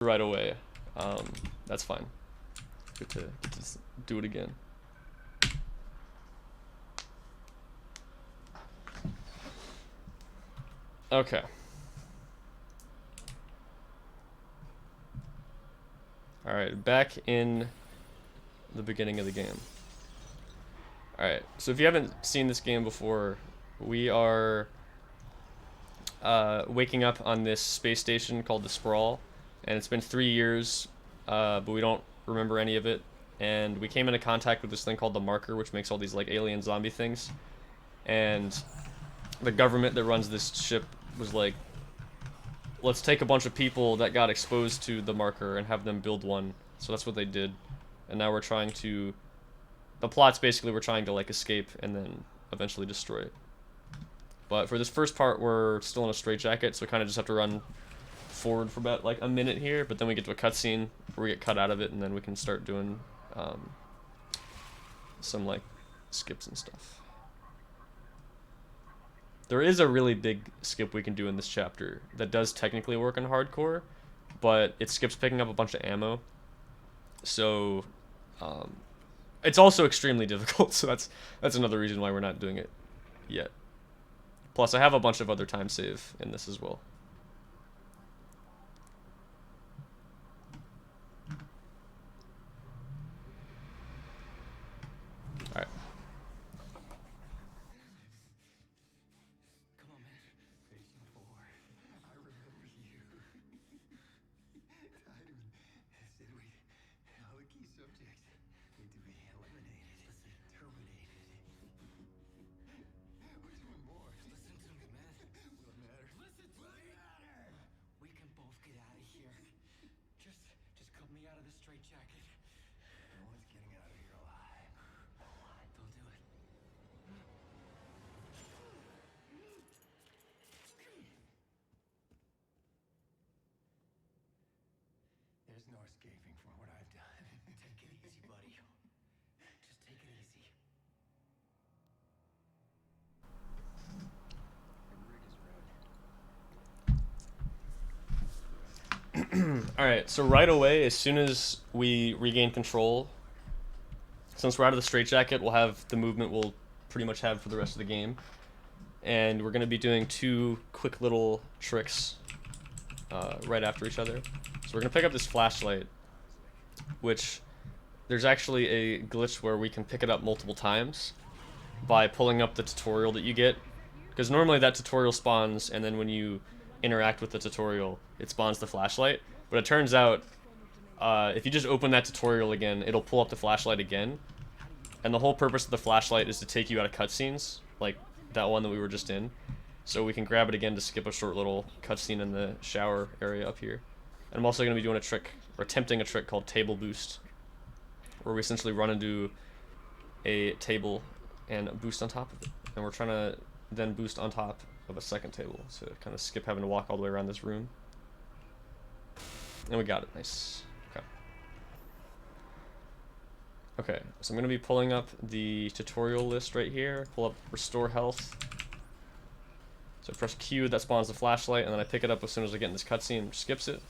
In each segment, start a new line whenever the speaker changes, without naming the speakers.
right away. That's fine. Get to do it again. Okay. Alright, back in the beginning of the game. Alright, so if you haven't seen this game before, we are waking up on this space station called the Sprawl, and it's been 3 years, but we don't remember any of it. And we came into contact with this thing called the Marker, which makes all these like alien zombie things. And the government that runs this ship was like, let's take a bunch of people that got exposed to the Marker and have them build one. So that's what they did. And now we're trying to... The plot's basically we're trying to like escape and then eventually destroy it. But for this first part, we're still in a straitjacket, so we kind of just have to run forward for about like a minute here, but then we get to a cutscene where we get cut out of it, and then we can start doing some like skips and stuff. There is a really big skip we can do in this chapter that does technically work in hardcore, but it skips picking up a bunch of ammo. So it's also extremely difficult, so that's another reason why we're not doing it yet. Plus, I have a bunch of other time save in this as well. Alright.
Come on, man. Patient 4. I remember you. Titan said all the key subjects need to be eliminated, terminated. We're doing more. Listen to me, man. What matters? Listen to me. We can both get out of here. Just cut me out of this straitjacket. No one's getting out of here alive. Don't do it. There's no escaping from what I've done. Take it easy, buddy. Just take it easy.
Alright, so right away, as soon as we regain control, since we're out of the straitjacket, we'll have the movement we'll pretty much have for the rest of the game. And we're going to be doing 2 quick little tricks right after each other. So we're going to pick up this flashlight, which there's actually a glitch where we can pick it up multiple times by pulling up the tutorial that you get. Because normally that tutorial spawns, and then when you interact with the tutorial, it spawns the flashlight. But it turns out, if you just open that tutorial again, it'll pull up the flashlight again. And the whole purpose of the flashlight is to take you out of cutscenes, like that one that we were just in. So we can grab it again to skip a short little cutscene in the shower area up here. And I'm also going to be doing a trick, or attempting a trick called table boost, where we essentially run into a table and boost on top of it. And we're trying to then boost on top of a second table, so kind of skip having to walk all the way around this room. And we got it, nice. Okay. Okay, so I'm going to be pulling up the tutorial list right here, pull up restore health. So I press Q, that spawns the flashlight, and then I pick it up as soon as I get in this cutscene, skips it.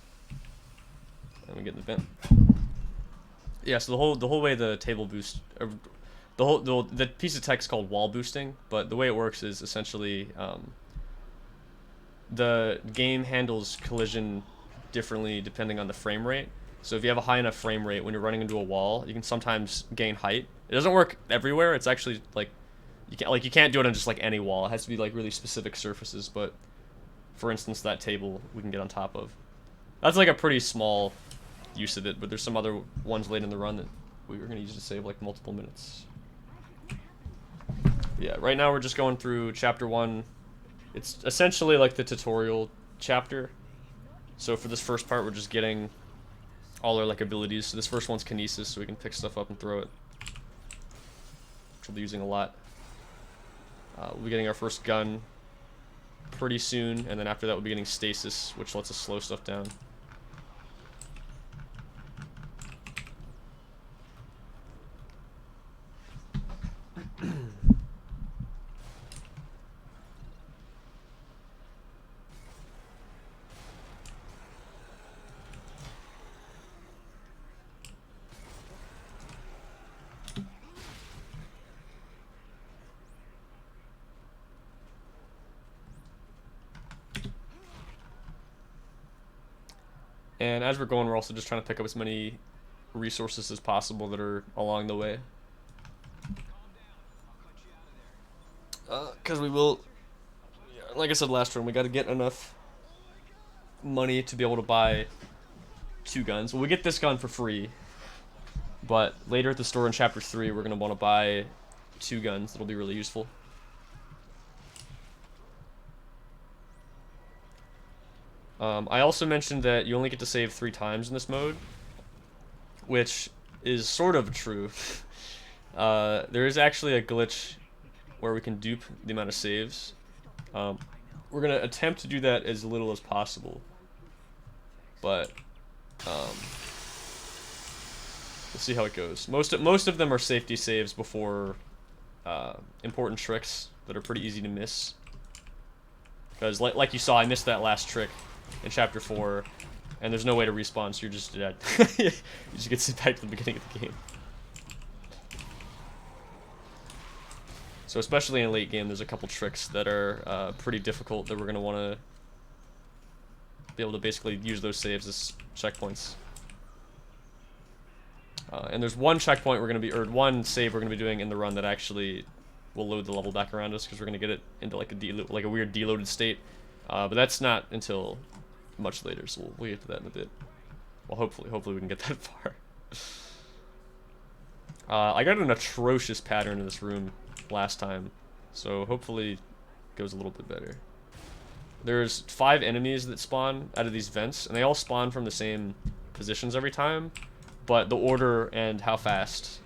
And we get in the vent. Yeah, so the whole way the table boost, the piece of text called wall boosting, but the way it works is essentially the game handles collision differently depending on the frame rate. So if you have a high enough frame rate when you're running into a wall, you can sometimes gain height. It doesn't work everywhere. It's actually like you can't do it on just like any wall. It has to be like really specific surfaces, but for instance that table we can get on top of. That's like a pretty small use of it, but there's some other ones late in the run that we were going to use to save like multiple minutes. Yeah, right now we're just going through chapter 1. It's essentially like the tutorial chapter. So for this first part, we're just getting all our like abilities. So this first one's kinesis, so we can pick stuff up and throw it, which we'll be using a lot. We'll be getting our first gun pretty soon, and then after that we'll be getting stasis, which lets us slow stuff down. And as we're going, we're also just trying to pick up as many resources as possible that are along the way. Because we will, like I said last round, we got to get enough money to be able to buy 2 guns. Well, we get this gun for free, but later at the store in Chapter 3, we're going to want to buy 2 guns. That'll be really useful. I also mentioned that you only get to save 3 times in this mode, which is sort of true. There is actually a glitch where we can dupe the amount of saves. We're going to attempt to do that as little as possible, but we'll see how it goes. Most of them are safety saves before important tricks that are pretty easy to miss. Because like you saw, I missed that last trick in Chapter 4, and there's no way to respawn, so you're just dead. You just get sent back to the beginning of the game. So especially in late game, there's a couple tricks that are pretty difficult that we're going to want to be able to basically use those saves as checkpoints. And there's one checkpoint we're going to be, or one save we're going to be doing in the run that actually will load the level back around us, because we're going to get it into like a weird deloaded state. But that's not until much later, so we'll get to that in a bit. Well, hopefully we can get that far. I got an atrocious pattern in this room last time, so hopefully it goes a little bit better. There's 5 enemies that spawn out of these vents, and they all spawn from the same positions every time, but the order and how fast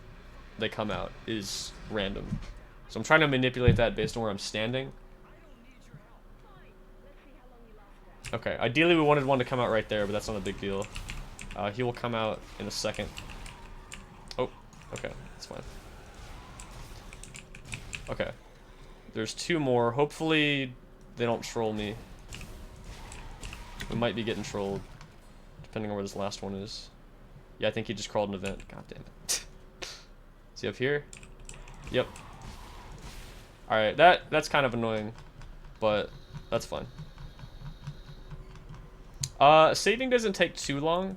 they come out is random. So I'm trying to manipulate that based on where I'm standing. Okay, ideally we wanted one to come out right there, but that's not a big deal. He will come out in a second. Oh, okay, that's fine. Okay, there's 2 more. Hopefully they don't troll me. We might be getting trolled, depending on where this last one is. Yeah, I think he just crawled an event. God damn it. Is he up here? Yep. Alright, that's kind of annoying, but that's fine. Saving doesn't take too long.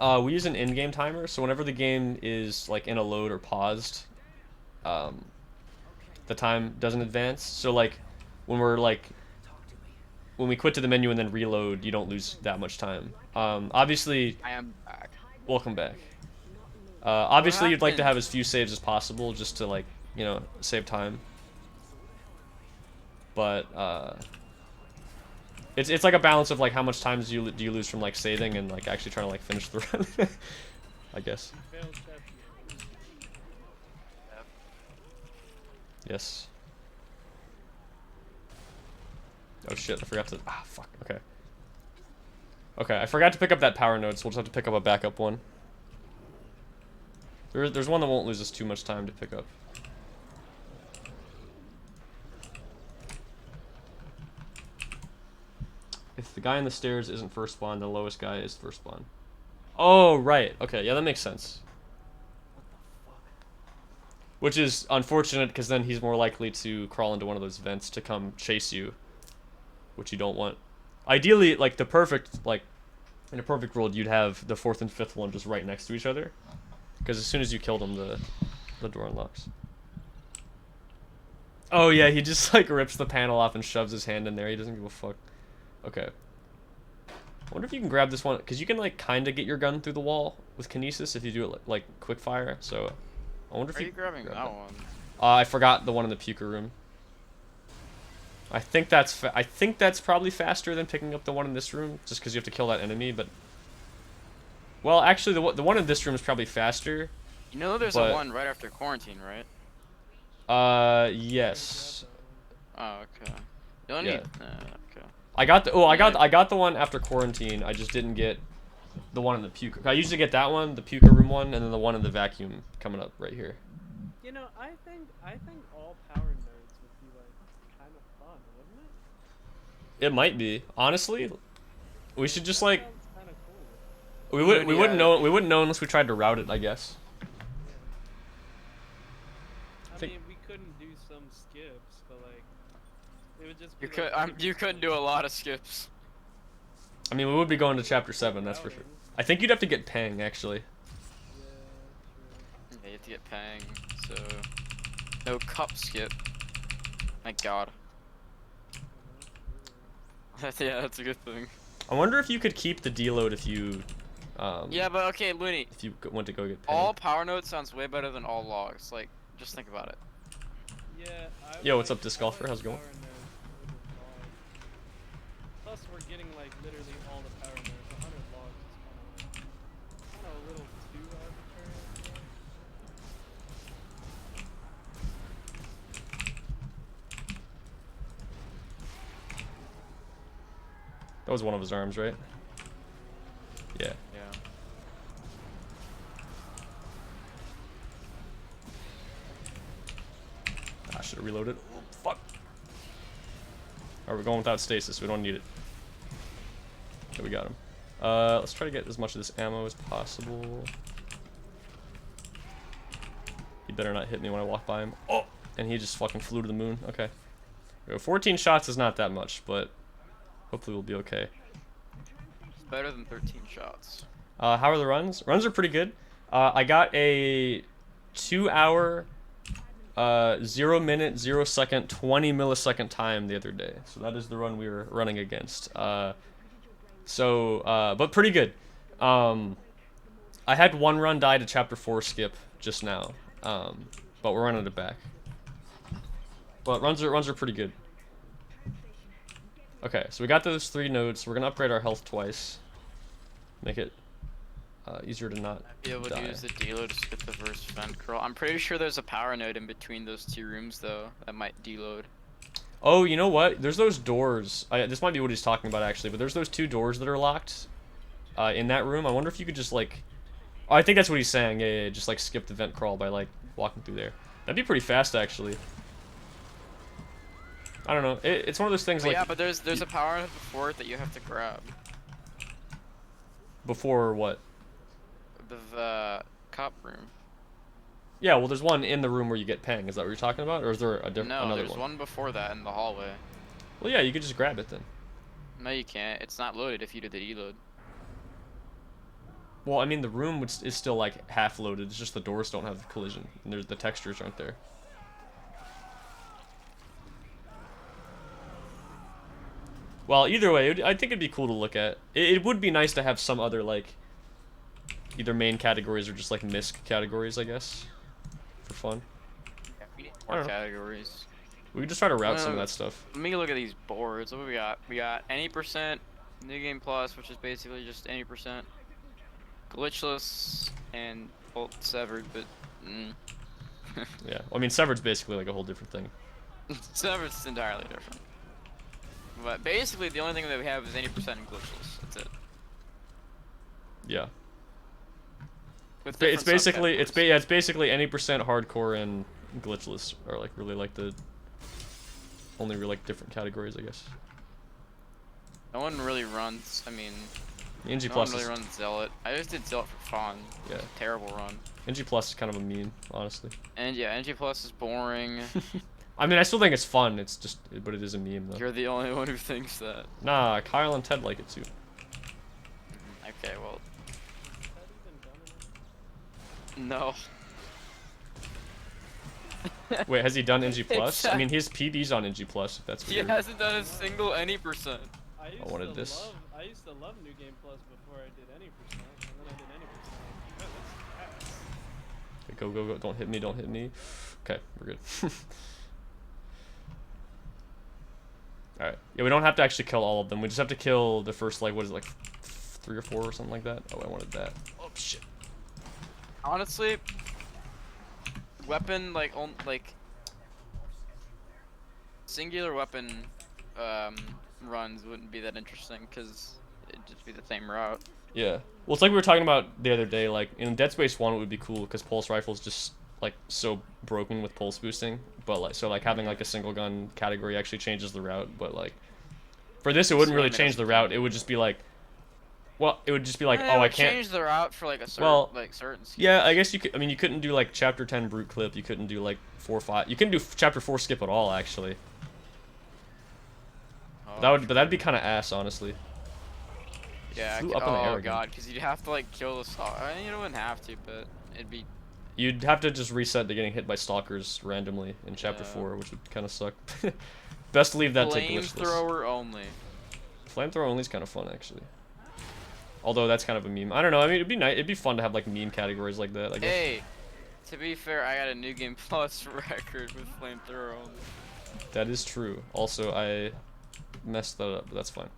We use an in-game timer, so whenever the game is like in a load or paused, the time doesn't advance. So like when we quit to the menu and then reload, you don't lose that much time. Obviously,
I am back.
welcome back. Obviously, you'd like to have as few saves as possible, just to like, you know, save time. But it's like a balance of like how much time do you lose from like saving and like actually trying to like finish the run. I guess. Yes. Oh shit, I forgot to... Ah, fuck, okay. Okay, I forgot to pick up that power node, so we'll just have to pick up a backup one. There's one that won't lose us too much time to pick up. If the guy on the stairs isn't first spawn, the lowest guy is first spawn. Oh, right. Okay, yeah, that makes sense. Which is unfortunate, because then he's more likely to crawl into one of those vents to come chase you, which you don't want. Ideally, like, in a perfect world, you'd have the 4th and 5th one just right next to each other, because as soon as you killed him, the door unlocks. Oh yeah, he just like rips the panel off and shoves his hand in there. He doesn't give a fuck. Okay. I wonder if you can grab this one, because you can like kind of get your gun through the wall with kinesis if you do it like quick fire. So I wonder if
Are you grabbing
grab
that one?
I forgot the one in the puker room. I think that's probably faster than picking up the one in this room, just because you have to kill that enemy. But well, actually, the one in this room is probably faster.
You know, there's a one right after quarantine, right?
Yes.
Oh, okay. You don't need. Okay.
I got the one after quarantine. I just didn't get the one in the puker. I usually get that one, the puker room one, and then the one in the vacuum coming up right here.
You know, I think all power nodes would be like kind of fun, wouldn't it?
It might be. Honestly, we should just like
Sounds kind of cool.
we wouldn't know unless we tried to route it, I guess.
I mean, we couldn't do some skips, but like it would just be
You
like,
couldn't do a lot of skips.
I mean, we would be going to chapter 7, that's for sure. I think you'd have to get Pang, actually.
Yeah, true.
Yeah, you have to get Pang, so no cup skip. My God. Yeah, that's a good thing.
I wonder if you could keep the deload if you,
Yeah, but okay, Looney.
if you went to go get Pang.
All power nodes sounds way better than all logs. Like, just think about it.
Yeah.
Yo, what's up, Disc Golfer? How's it going?
Plus, we're getting like literally all the power nodes. 100 logs is kind of a little too arbitrary.
That was one of his arms, right? Yeah.
Yeah.
I should have reloaded. Oh, fuck. Alright, we're going without stasis. We don't need it. Okay, we got him. Let's try to get as much of this ammo as possible. He better not hit me when I walk by him. Oh! And he just fucking flew to the moon. Okay. 14 shots is not that much, but hopefully we'll be okay.
It's better than 13 shots.
How are the runs? Runs are pretty good. I got a 2 hour, 0 minute, 0 second, 20 millisecond time the other day. So that is the run we were running against. But pretty good. I had one run die to chapter 4 skip just now. But we're running it back. But runs are pretty good. Okay, so we got those 3 nodes. We're gonna upgrade our health twice. Make it easier to not
Be able
die.
to use the deload to skip the first vent curl. I'm pretty sure there's a power node in between those 2 rooms though that might deload.
Oh, you know what? There's those doors. This might be what he's talking about actually, but there's those 2 doors that are locked in that room. I wonder if you could just like... Oh, I think that's what he's saying. Yeah, just like skip the vent crawl by like walking through there. That'd be pretty fast actually. I don't know. It's one of those things
But
like...
yeah, but there's a power node before it that you have to grab.
Before what?
The cop room.
Yeah, well there's one in the room where you get Pang. Is that what you're talking about? Or is there a
No,
another
there's one before that in the hallway.
Well, yeah, you could just grab it then.
No, you can't. It's not loaded if you did the deload.
Well, I mean, the room is still like half loaded. It's just the doors don't have the collision, and the textures aren't there. Well, either way, I think it'd be cool to look at. It would be nice to have some other like, either main categories or just like misc categories, I guess, for fun.
Yeah, we need
I
more
don't know.
categories.
We could just try to route some of that stuff.
Let me look at these boards. What do we got? We got any percent new game plus, which is basically just any percent glitchless and bolt severed, but
Yeah, I mean, severed's basically like a whole different thing.
severed's entirely different. But basically, the only thing that we have is any percent and glitchless. That's it.
Yeah.
With
It's
different
basically
subcategories.
it's basically any percent hardcore and glitchless are like really like the only real like different categories, I guess.
No one really runs. I mean,
NG
no
plus
one really
is,
runs Zealot. I just did Zealot for fun.
yeah.
It's a terrible run.
NG plus is kind of a meme, honestly.
And yeah, NG plus is boring.
I mean, I still think it's fun. It's just, but it is a meme though.
You're the only one who thinks that.
Nah, Kyle and Ted like it too.
Okay, well,
Has that even done
no.
Wait, has he done NG plus? I
Exact-
mean, his PD's on NG plus. If that's
He
weird.
hasn't done a single any percent.
I used
wanted
to
this.
love I used to love New Game Plus before I did any percent, and then I did any percent. Man, that's ass.
Okay, go, go, go. Don't hit me, don't hit me. Okay, we're good. Alright. Yeah, we don't have to actually kill all of them. We just have to kill the first, like, what is it, like 3 or 4 or something like that? Oh, I wanted that. Oh, shit.
Honestly, weapon like singular weapon runs wouldn't be that interesting because it'd just be the same route.
Yeah. Well, it's like we were talking about the other day. Like, in Dead Space 1, it would be cool because pulse rifles just, like, so broken with pulse boosting. But, like, so, like, having, like, a single gun category actually changes the route. But, like, for this, it wouldn't really change the route. It would just be, like, well, it would just be like,
It
oh, I
would
can't.
change the route for like a certain certain. Skills.
Yeah, I guess you could. I mean, you couldn't do like chapter 10 brute clip. You couldn't do like 4 or 5. You couldn't do chapter 4 skip at all, actually.
Oh,
But that'd be kind of ass, honestly.
Yeah.
Flew up in the air
Oh
again.
god, because you'd have to like kill the stalker. I mean, you wouldn't have to, but it'd be.
You'd have to just reset to getting hit by stalkers randomly in chapter
Yeah.
4, which would kind of suck. Best to leave that to glitchless.
Flamethrower only.
Flamethrower only is kind of fun, actually. Although that's kind of a meme. I don't know. I mean, it'd be nice. It'd be fun to have like meme categories like that, I guess.
Hey, to be fair, I got a New Game Plus record with flamethrower only.
That is true. Also, I messed that up, but that's fine.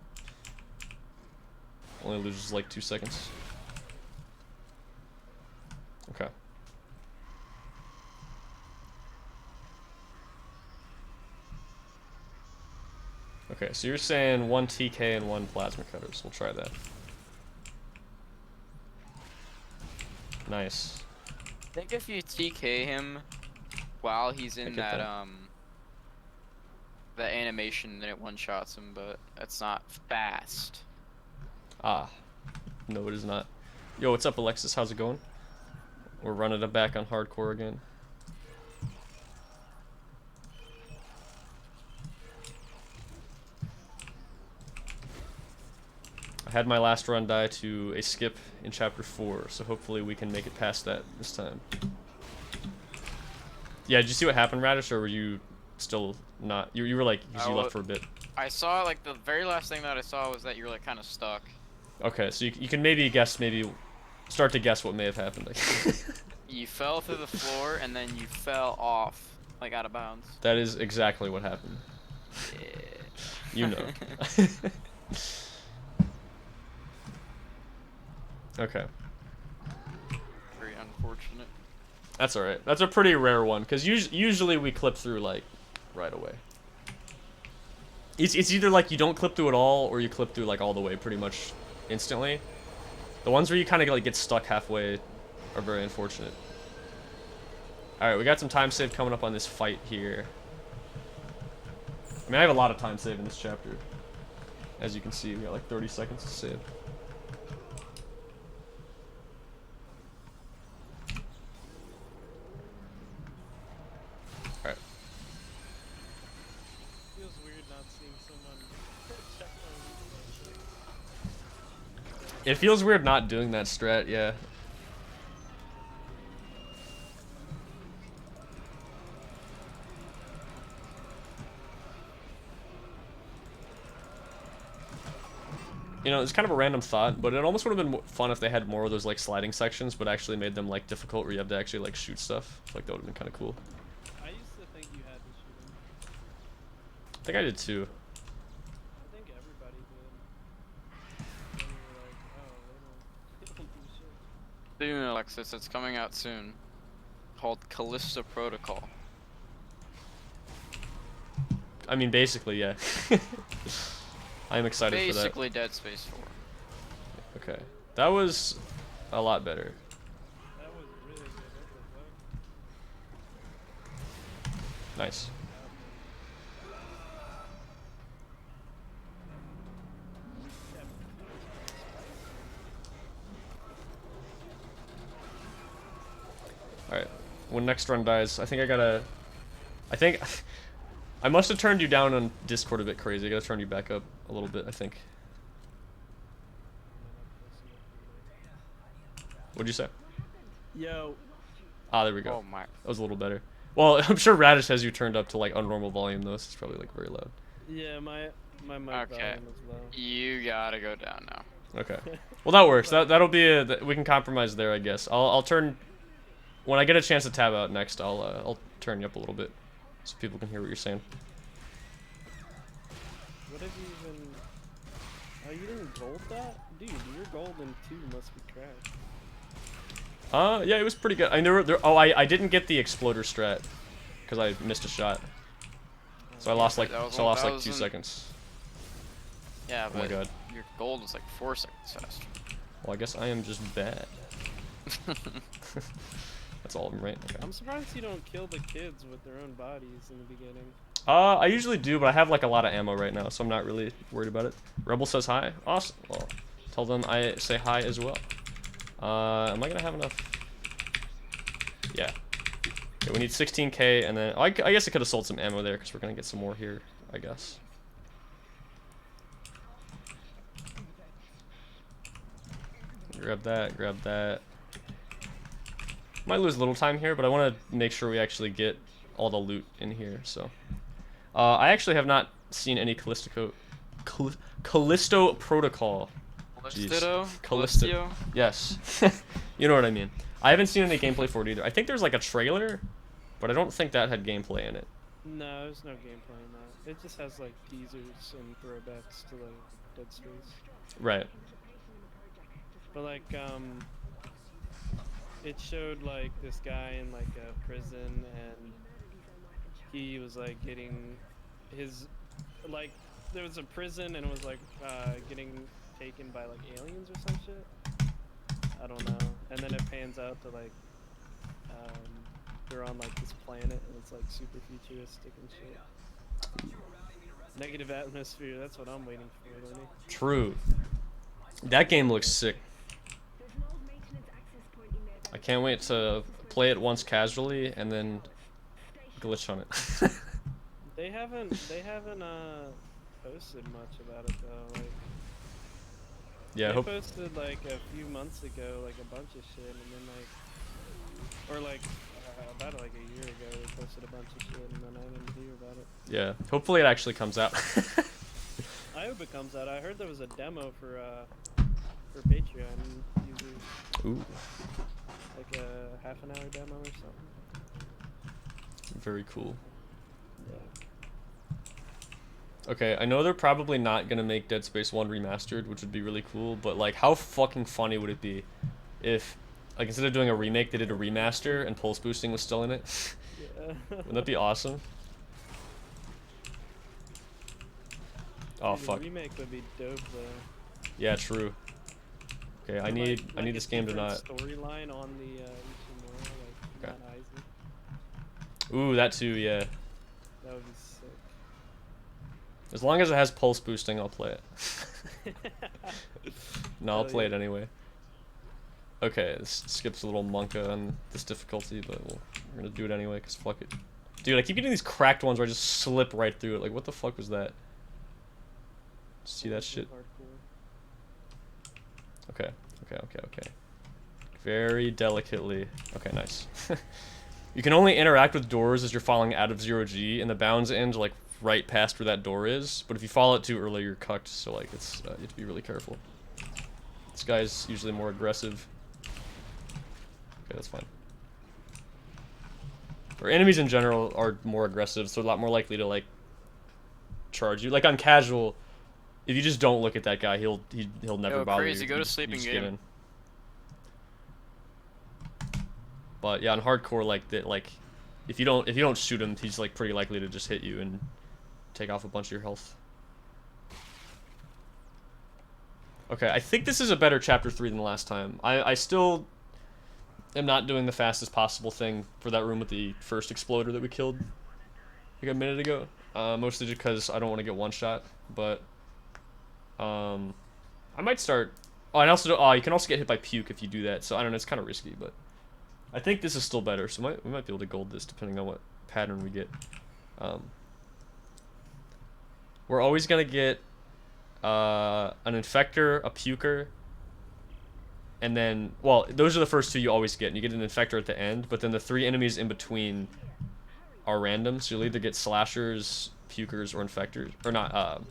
Only loses like 2 seconds. Okay. Okay, so you're saying 1 TK and 1 plasma cutters. We'll try that. Nice.
I think if you TK him while he's in
get
that
that.
that animation, then it one-shots him, but that's not fast.
Ah. No, it is not. Yo, what's up, Alexis? How's it going? We're running it back on hardcore again. I had my last run die to a skip in chapter 4, so hopefully we can make it past that this time. Yeah, did you see what happened, Radish, or were you still not? You were like, because you left for a bit.
I saw, like, the very last thing that I saw was that you were, like, kind of stuck.
Okay, so you can maybe guess, start to guess what may have happened.
You fell through the floor, and then you fell off, like, out of bounds.
That is exactly what happened.
Yeah.
You know. Okay.
Very unfortunate.
That's alright. That's a pretty rare one, because usually we clip through, like, right away. It's either, like, you don't clip through at all, or you clip through, like, all the way pretty much instantly. The ones where you kind of, like, get stuck halfway are very unfortunate. Alright, we got some time save coming up on this fight here. I mean, I have a lot of time save in this chapter. As you can see, we got, like, 30 seconds to save. Alright.
Feels weird not seeing someone check my weakness.
It feels weird not doing that strat, yeah. You know, it's kind of a random thought, but it almost would have been fun if they had more of those, like, sliding sections, but actually made them, like, difficult where you have to actually, like, shoot stuff. Like, that would have been kind of cool.
I used to think you had to shoot him.
I think I did too.
I think everybody did. And you were like, oh, they don't do shit.
Soon, Alexis, it's coming out soon. Called Callisto Protocol.
I mean, basically, yeah. I'm excited for that.
Basically Dead Space 4.
Okay. That was a lot better.
That was really good. What the fuck?
Nice. Alright. When next run dies, I think I must have turned you down on Discord a bit crazy. I gotta turn you back up a little bit, I think. What'd you say?
Yo.
Ah, there we go.
Oh my.
That was a little better. Well, I'm sure Radish has you turned up to, like, unnormal volume, though, so it's probably, like, very loud.
Yeah, my mic
Okay.
volume is low.
You gotta go down now.
Okay. Well, that works. That'll be we can compromise there, I guess. I'll turn when I get a chance to tab out next. I'll turn you up a little bit so people can hear what you're saying.
What have you even... Oh, you didn't gold that? Dude, your gold in 2 must be trash.
Yeah, it was pretty good. I didn't get the exploder strat because I missed a shot, so I lost like 2 seconds.
Yeah,
Oh my
but
god.
your gold was like 4 seconds faster.
Well, I guess I am just bad. That's all of them, right? Okay.
I'm surprised you don't kill the kids with their own bodies in the beginning.
I usually do, but I have like a lot of ammo right now, so I'm not really worried about it. Rebel says hi. Awesome. Well, tell them I say hi as well. Am I gonna have enough? Yeah. Okay, we need 16k, and then I guess I could have sold some ammo there because we're gonna get some more here, I guess. Grab that, grab that. Might lose a little time here, but I want to make sure we actually get all the loot in here, so. I actually have not seen any Callisto Protocol.
Callisto?
Callisto. Yes. You know what I mean. I haven't seen any gameplay for it either. I think there's like a trailer, but I don't think that had gameplay in it.
No, there's no gameplay in that. It just has like teasers and throwbacks to like Dead Space.
Right.
But like, it showed like this guy in like a prison, and he was like getting his, like, there was a prison and it was like getting taken by like aliens or some shit. I don't know. And then it pans out to like they're on like this planet and it's like super futuristic and shit. Negative atmosphere, that's what I'm waiting for, Lenny.
True. That game looks sick. I can't wait to play it once casually and then glitch on it.
They haven't posted much about it though. Like,
yeah,
they
hope.
posted like a few months ago like a bunch of shit, and then like, or like about like a year ago they posted a bunch of shit, and then I didn't hear about it.
Yeah, hopefully it actually comes out.
I hope it comes out. I heard there was a demo for Patreon users.
Ooh,
Like a half-an-hour demo or something.
very cool.
Yeah.
Okay, I know they're probably not gonna make Dead Space 1 remastered, which would be really cool, but like, how fucking funny would it be if, like, instead of doing a remake, they did a remaster and pulse boosting was still in it?
Yeah.
Wouldn't that be awesome? Oh,
Dude,
fuck.
a remake would be dope though.
Yeah, true. Okay, I need this game to not.
Storyline on the Ishimura, like
Okay.
not Isaac.
Ooh, that too, yeah.
That would be sick.
As long as it has pulse boosting, I'll play it. No, I'll
Hell
play
yeah.
it anyway. Okay, this skips a little monka on this difficulty, but we're gonna do it anyway, because fuck it. Dude, I keep getting these cracked ones where I just slip right through it. Like, what the fuck was that? See that shit? Okay, okay. Very delicately. Okay, nice. You can only interact with doors as you're falling out of 0G, and the bounds end, like, right past where that door is. But if you fall it too early, you're cucked, so, like, it's, you have to be really careful. This guy's usually more aggressive. Okay, that's fine. Or enemies in general are more aggressive, so a lot more likely to, like, charge you. Like, on casual, if you just don't look at that guy, he'll never
Yo,
bother
crazy,
you.
go to
You
sleeping
just
game.
get in. But yeah, on hardcore, like if you don't shoot him, he's like pretty likely to just hit you and take off a bunch of your health. Okay, I think this is a better chapter 3 than the last time. I still am not doing the fastest possible thing for that room with the first exploder that we killed like a minute ago. Mostly just because I don't want to get one shot, but I might start. Oh, and also, you can also get hit by puke if you do that. So I don't know, it's kind of risky, but I think this is still better. So we might be able to gold this depending on what pattern we get. We're always gonna get an infector, a puker, and then, well, those are the first two you always get. And you get an infector at the end, but then the 3 enemies in between are random. So you'll either get slashers, pukers, or infectors, or not.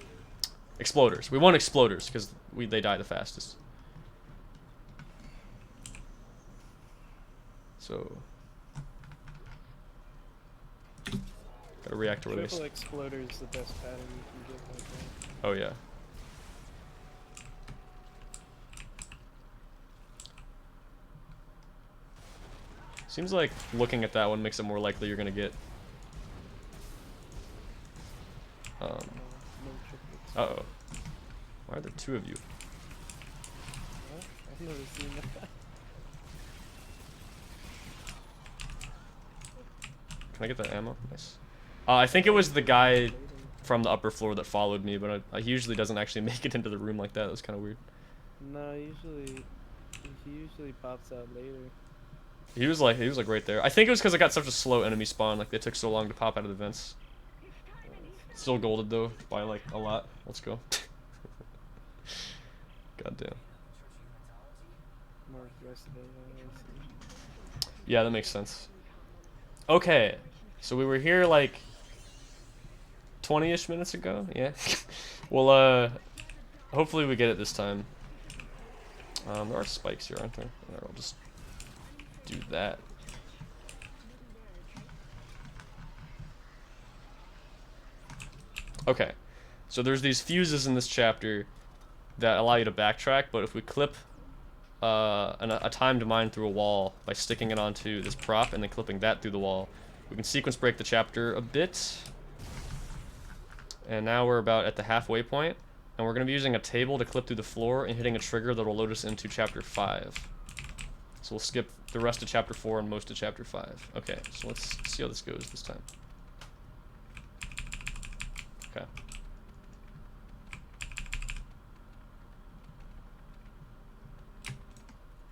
Exploders. We want exploders because they die the fastest. So gotta react to release.
Triple exploder is the best pattern you can get like that.
Oh yeah. Seems like looking at that one makes it more likely you're gonna get.
No triplets.
Uh oh. Why are there 2 of you?
What? I've never seen that.
Can I get that ammo? Nice. I think it was the guy from the upper floor that followed me, but he usually doesn't actually make it into the room like that. That was kind of weird.
No, he usually pops out later.
He was like right there. I think it was because I got such a slow enemy spawn. Like they took so long to pop out of the vents. Still golded though by like a lot. Let's go. God damn.
or the rest of it.
Yeah, that makes sense. Okay, so we were here like 20-ish minutes ago. Yeah. Well, hopefully we get it this time. There are spikes here, aren't there? Alright, I'll just do that. Okay, so there's these fuses in this chapter that allow you to backtrack, but if we clip a timed mine through a wall by sticking it onto this prop and then clipping that through the wall, we can sequence break the chapter a bit. And now we're about at the halfway point, and we're going to be using a table to clip through the floor and hitting a trigger that will load us into chapter 5. So we'll skip the rest of chapter 4 and most of chapter 5. Okay, so let's see how this goes this time. Okay.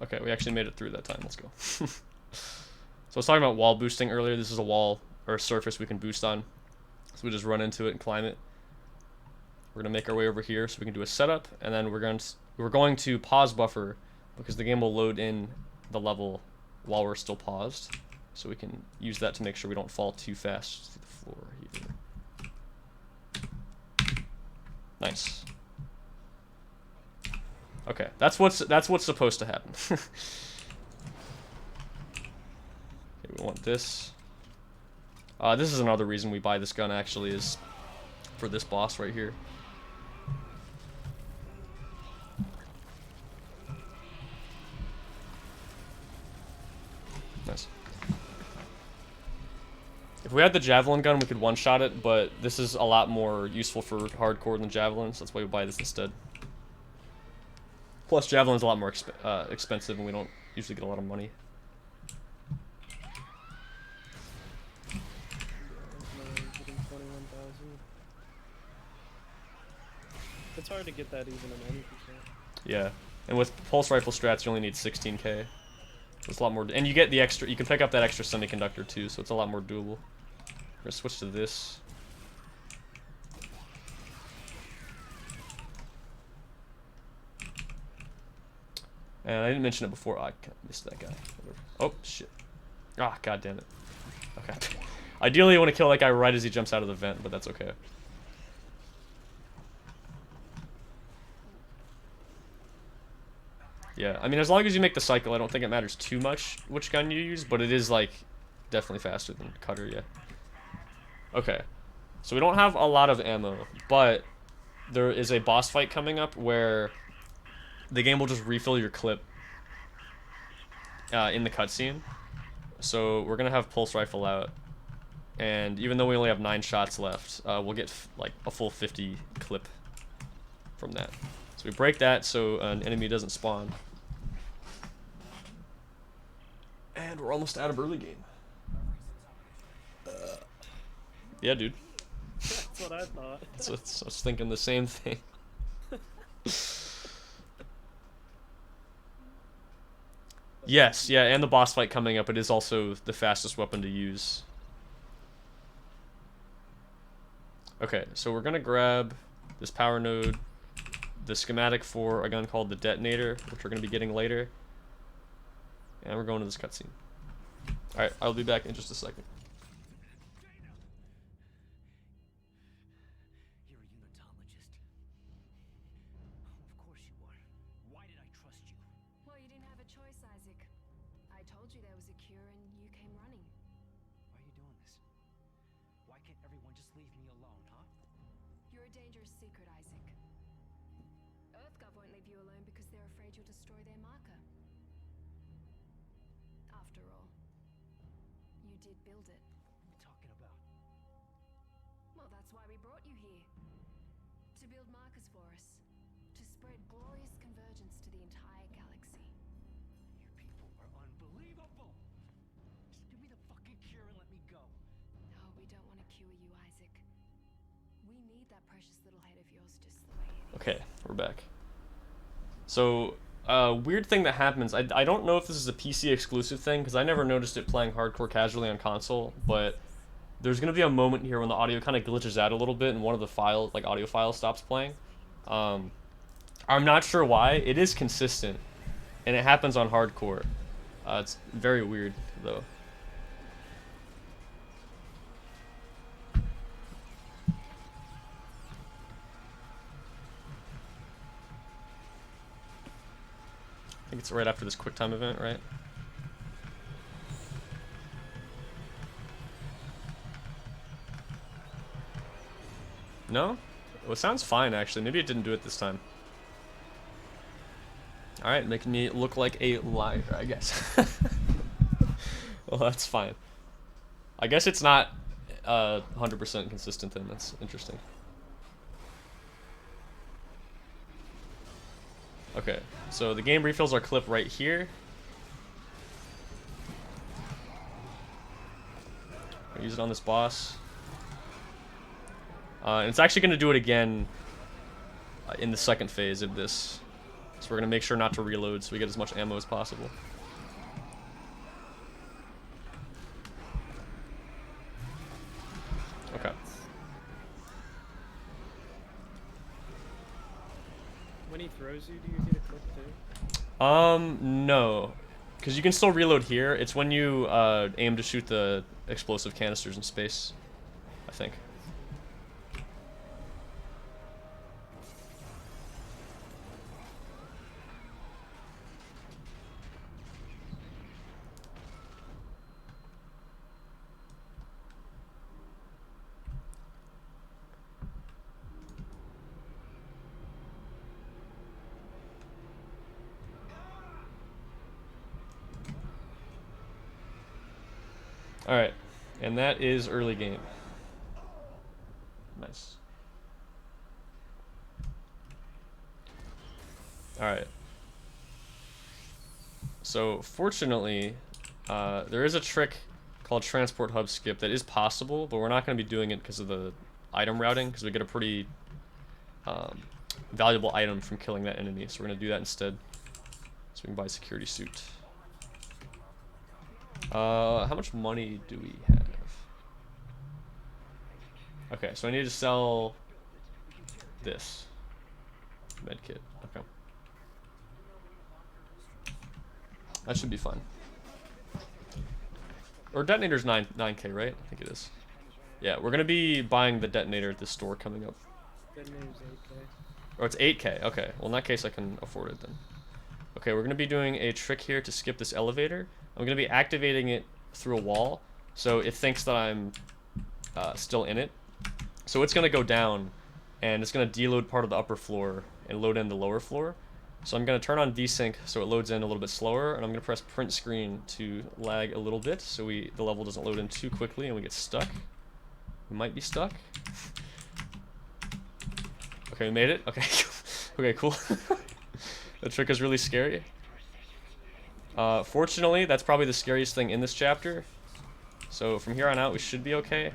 Okay, we actually made it through that time. Let's go. So I was talking about wall boosting earlier. This is a wall or a surface we can boost on. So we just run into it and climb it. We're gonna make our way over here so we can do a setup, and then we're going to pause buffer because the game will load in the level while we're still paused. So we can use that to make sure we don't fall too fast to the floor either. Nice. Okay, that's what's supposed to happen. Okay, we want this. This is another reason we buy this gun, actually, is for this boss right here. Nice. If we had the javelin gun, we could one-shot it, but this is a lot more useful for hardcore than javelins. That's why we buy this instead. Plus, javelin's a lot more expensive, and we don't usually get a lot of money.
It's hard to get that even in any percent.
Yeah, and with pulse rifle strats, you only need 16k. So it's a lot more, and you get the extra. You can pick up that extra semiconductor too, so it's a lot more doable. We're gonna switch to this. And I didn't mention it before. Oh, I missed that guy. Oh shit! Ah, god damn it. Okay. Ideally, you want to kill that guy right as he jumps out of the vent, but that's okay. Yeah, I mean, as long as you make the cycle, I don't think it matters too much which gun you use, but it is, like, definitely faster than Cutter, yeah. Okay, so we don't have a lot of ammo, but there is a boss fight coming up where the game will just refill your clip in the cutscene. So we're going to have pulse rifle out, and even though we only have 9 shots left, we'll get, like, a full 50 clip from that. So we break that so an enemy doesn't spawn. And we're almost out of early game. Yeah, dude.
That's what I thought.
I was thinking the same thing. Yes, yeah, and the boss fight coming up, it is also the fastest weapon to use. Okay, so we're gonna grab this power node, the schematic for a gun called the detonator, which we're gonna be getting later. And we're going to this cutscene. Alright, I'll be back in just a second.
You're a unitologist. Of course you are. Why did I trust you?
Well, you didn't have a choice, Isaac. I told you there was a cure and you came running.
Why are you doing this? Why can't everyone just leave me alone, huh?
You're a dangerous secret, Isaac. EarthGov won't leave you alone because they're afraid you'll destroy their marker. After all, you did build it.
What are you talking about?
Well, that's why we brought you here. To build markers for us. To spread glorious convergence to the entire galaxy.
You people are unbelievable! Just give me the fucking cure and let me go.
No, we don't want to cure you, Isaac. We need that precious little head of yours just the way it is.
Okay, we're back. So, weird thing that happens, I don't know if this is a PC exclusive thing, because I never noticed it playing hardcore casually on console, but there's going to be a moment here when the audio kind of glitches out a little bit and one of the files, like audio files, stops playing. I'm not sure why. It is consistent, and it happens on hardcore. It's very weird though. I think it's right after this quick time event, right? No? Well, it sounds fine, actually. Maybe it didn't do it this time. Alright, making me look like a liar, I guess. Well, that's fine. I guess it's not 100% consistent then. That's interesting. Okay, so the game refills our clip right here. I'll use it on this boss. And it's actually going to do it again in the second phase of this. So we're going to make sure not to reload so we get as much ammo as possible. Okay.
When he throws you, do you get a clip too?
No. Because you can still reload here. It's when you aim to shoot the explosive canisters in space, I think. Alright, and that is early game. Nice. Alright. So, fortunately, there is a trick called Transport Hub Skip that is possible, but we're not going to be doing it because of the item routing, because we get a pretty valuable item from killing that enemy, so we're going to do that instead. So we can buy a security suit. How much money do we have? Okay, so I need to sell this medkit. Okay, that should be fun. Or detonator's 9K, right? I think it is. Yeah, we're gonna be buying the detonator at this store coming up.
Detonator's 8K.
Oh, it's 8K. Okay, well in that case I can afford it then. Okay, we're gonna be doing a trick here to skip this elevator. I'm gonna be activating it through a wall, so it thinks that I'm still in it. So it's gonna go down, and it's gonna deload part of the upper floor and load in the lower floor. So I'm gonna turn on desync so it loads in a little bit slower, and I'm gonna press print screen to lag a little bit so the level doesn't load in too quickly and we get stuck. We might be stuck. Okay, we made it. Okay, okay, cool. The trick is really scary. Fortunately, that's probably the scariest thing in this chapter. So from here on out, we should be okay.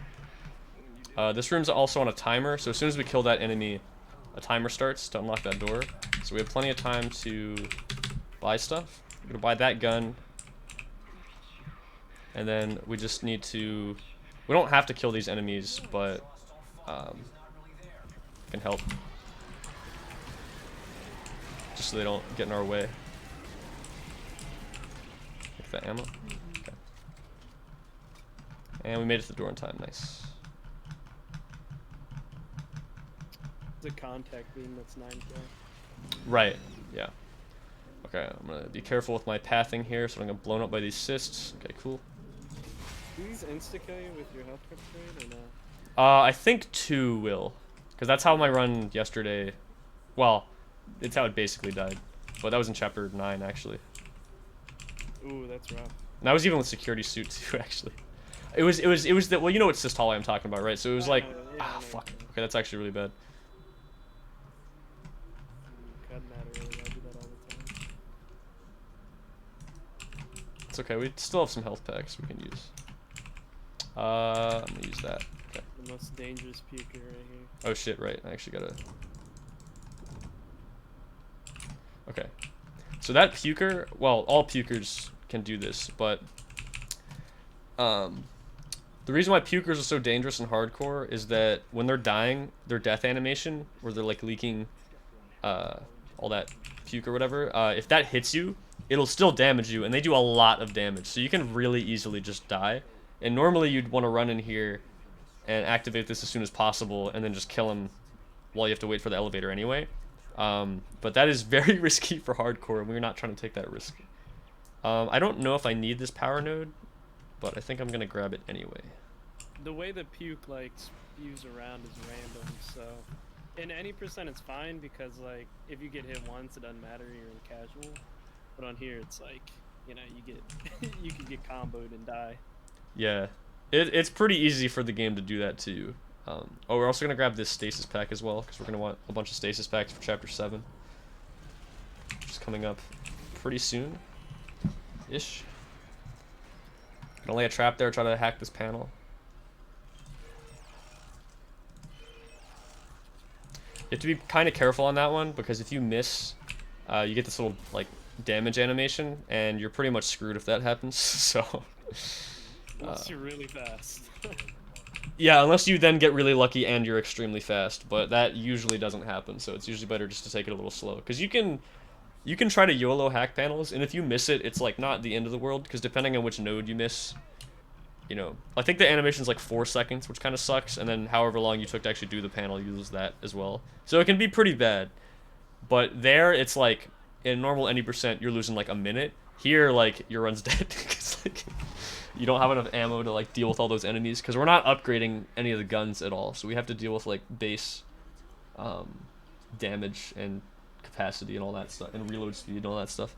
This room's also on a timer, so as soon as we kill that enemy, a timer starts to unlock that door. So we have plenty of time to buy stuff. We're gonna buy that gun. And then we just need to... We don't have to kill these enemies, but... can help. Just so they don't get in our way. Take that ammo. Okay. And we made it to the door in time. Nice.
The contact beam that's 9K.
Right. Yeah. Okay, I'm gonna be careful with my pathing here, so I'm gonna get blown up by these cysts. Okay, cool.
Do these insta-kill you with your health upgrade or no?
I think 2 will. Because that's how my run yesterday... Well, it's how it basically died. But that was in chapter 9, actually.
Ooh, that's rough.
And that was even with security suit, too, actually. It was the... Well, you know what cyst hallway I'm talking about, right? So it was like...
yeah,
fuck. Okay, that's actually really bad.
Cutting that early, I do that all the time.
It's okay, we still have some health packs we can use. I'm gonna use that. Okay.
The most dangerous puker right here.
Oh shit, right. I actually gotta... Okay. So that puker... Well, all pukers can do this, but... The reason why pukers are so dangerous and hardcore is that when they're dying, their death animation, where they're like leaking all that puke or whatever, if that hits you, it'll still damage you, and they do a lot of damage, so you can really easily just die. And normally you'd want to run in here and activate this as soon as possible, and then just kill him while you have to wait for the elevator anyway. But that is very risky for hardcore, and we're not trying to take that risk. I don't know if I need this power node, but I think I'm gonna grab it anyway.
The way the puke like spews around is random, so in any percent it's fine because like if you get hit once it doesn't matter, you're in casual. But on here it's like, you know, you get you can get comboed and die.
Yeah, it's pretty easy for the game to do that too. Oh, we're also gonna grab this stasis pack as well because we're gonna want a bunch of stasis packs for chapter 7, which is coming up pretty soon ish. Gonna lay a trap there, try to hack this panel. You have to be kind of careful on that one because if you miss, you get this little like damage animation, and you're pretty much screwed if that happens. So,
Unless you're really fast.
yeah, unless you then get really lucky and you're extremely fast, but that usually doesn't happen. So it's usually better just to take it a little slow because you can try to YOLO hack panels, and if you miss it, it's like not the end of the world because depending on which node you miss. You know, I think the animation's like 4 seconds, which kind of sucks, and then however long you took to actually do the panel, you lose that as well. So it can be pretty bad. But there, it's like, in normal any percent, you're losing like a minute. Here, like, your run's dead, because like, you don't have enough ammo to like deal with all those enemies, because we're not upgrading any of the guns at all, so we have to deal with like base damage and capacity and all that stuff, and reload speed and all that stuff.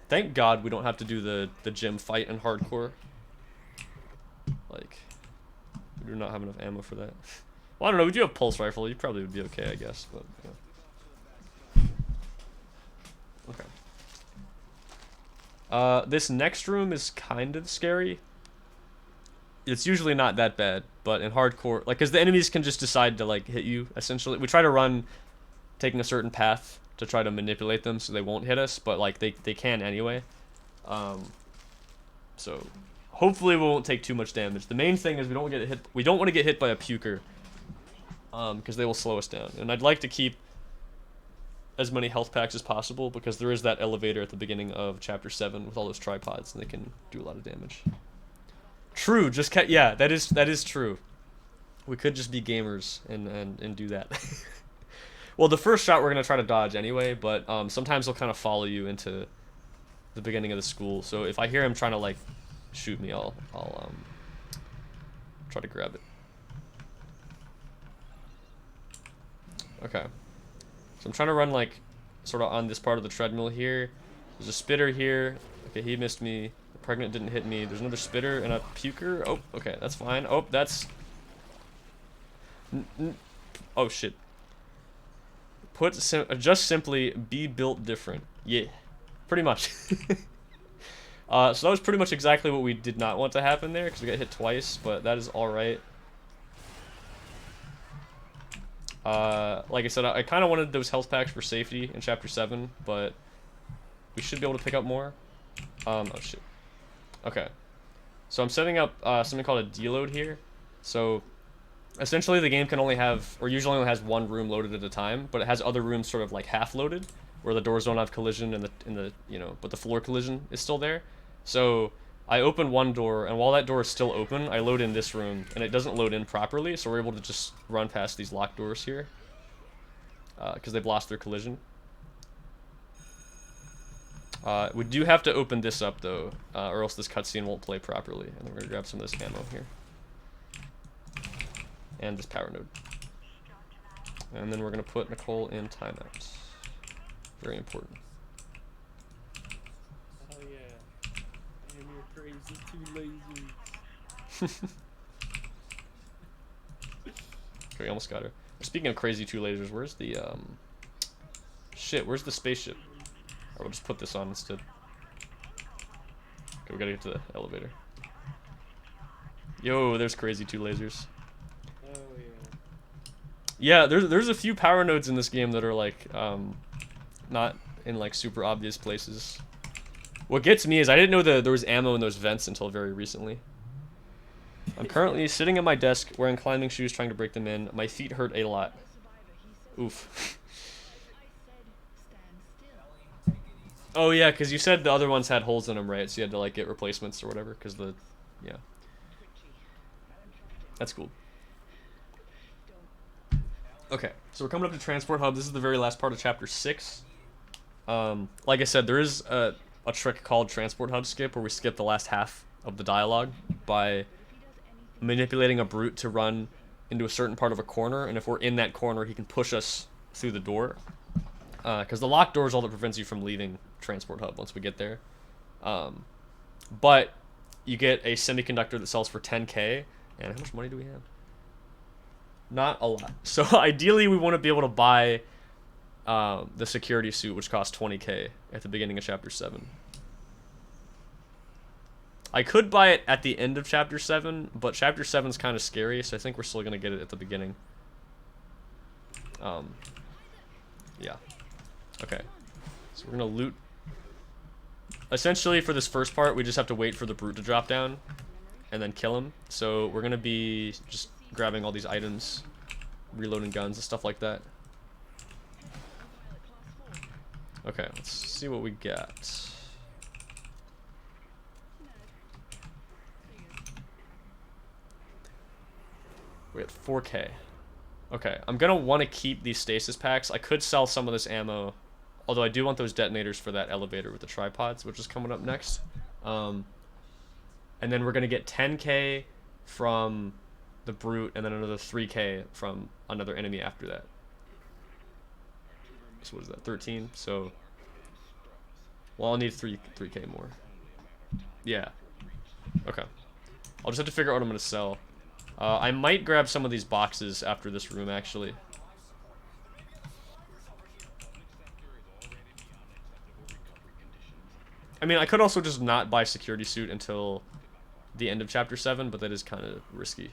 Thank God we don't have to do the gym fight in hardcore. Like, we do not have enough ammo for that. Well, I don't know, we do have pulse rifle, you probably would be okay, I guess, but, yeah. Okay. This next room is kind of scary. It's usually not that bad, but in hardcore, like, because the enemies can just decide to, like, hit you, essentially. We try to run taking a certain path to try to manipulate them so they won't hit us, but like they can anyway. So hopefully we won't take too much damage. The main thing is we don't want to get hit by a puker, because they will slow us down. And I'd like to keep as many health packs as possible because there is that elevator at the beginning of chapter 7 with all those tripods, and they can do a lot of damage. True, yeah, that is true. We could just be gamers and do that. Well, the first shot we're going to try to dodge anyway, but sometimes he'll kind of follow you into the beginning of the school. So if I hear him trying to, like, shoot me, I'll try to grab it. Okay. So I'm trying to run, like, sort of on this part of the treadmill here. There's a spitter here. Okay, he missed me. The pregnant didn't hit me. There's another spitter and a puker. Oh, okay, that's fine. Oh, that's... Oh, shit. Just simply be built different. Yeah, pretty much. So that was pretty much exactly what we did not want to happen there because we got hit twice, but that is all right. Like I said, I kind of wanted those health packs for safety in chapter 7, but we should be able to pick up more. Oh shit. Okay, so I'm setting up something called a deload here. So essentially, the game can only have, or usually only has one room loaded at a time, but it has other rooms sort of like half loaded, where the doors don't have collision and the you know, but the floor collision is still there. So I open one door, and while that door is still open, I load in this room, and it doesn't load in properly, so we're able to just run past these locked doors here, because they've lost their collision. We do have to open this up though, or else this cutscene won't play properly. And then we're gonna grab some of this ammo here. And this power node. And then we're going to put Nicole in timeout. Very important.
Oh yeah. And you're crazy two lasers.
Okay, we almost got her. Speaking of crazy two lasers, where's the, shit, where's the spaceship? Or we'll just put this on instead. Okay, we gotta get to the elevator. Yo, there's crazy two lasers.
Oh yeah.
Yeah, there's a few power nodes in this game that are like, not in like super obvious places. What gets me is I didn't know that there was ammo in those vents until very recently. I'm currently sitting at my desk wearing climbing shoes trying to break them in. My feet hurt a lot. Oof. Oh yeah, because you said the other ones had holes in them, right? So you had to like get replacements or whatever, because the, yeah. That's cool. Okay, so we're coming up to Transport Hub. This is the very last part of Chapter 6. Like I said, there is a trick called Transport Hub skip, where we skip the last half of the dialogue by manipulating a brute to run into a certain part of a corner, and if we're in that corner, he can push us through the door. Because the locked door is all that prevents you from leaving Transport Hub once we get there. But you get a semiconductor that sells for 10k, and how much money do we have? Not a lot. So ideally, we want to be able to buy the security suit, which costs 20k at the beginning of Chapter 7. I could buy it at the end of Chapter 7, but Chapter 7 is kind of scary, so I think we're still going to get it at the beginning. Yeah. Okay. So we're going to loot. Essentially, for this first part, we just have to wait for the brute to drop down and then kill him. So we're going to be just grabbing all these items, reloading guns and stuff like that. Okay, let's see what we got. We're at 4k. Okay, I'm gonna want to keep these stasis packs. I could sell some of this ammo, although I do want those detonators for that elevator with the tripods, which is coming up next. And then we're gonna get 10k from the brute, and then another 3k from another enemy after that. So what is that? 13. So, well, I'll need 3k more. Yeah. Okay. I'll just have to figure out what I'm gonna sell. I might grab some of these boxes after this room, actually. I mean, I could also just not buy security suit until the end of Chapter 7, but that is kind of risky.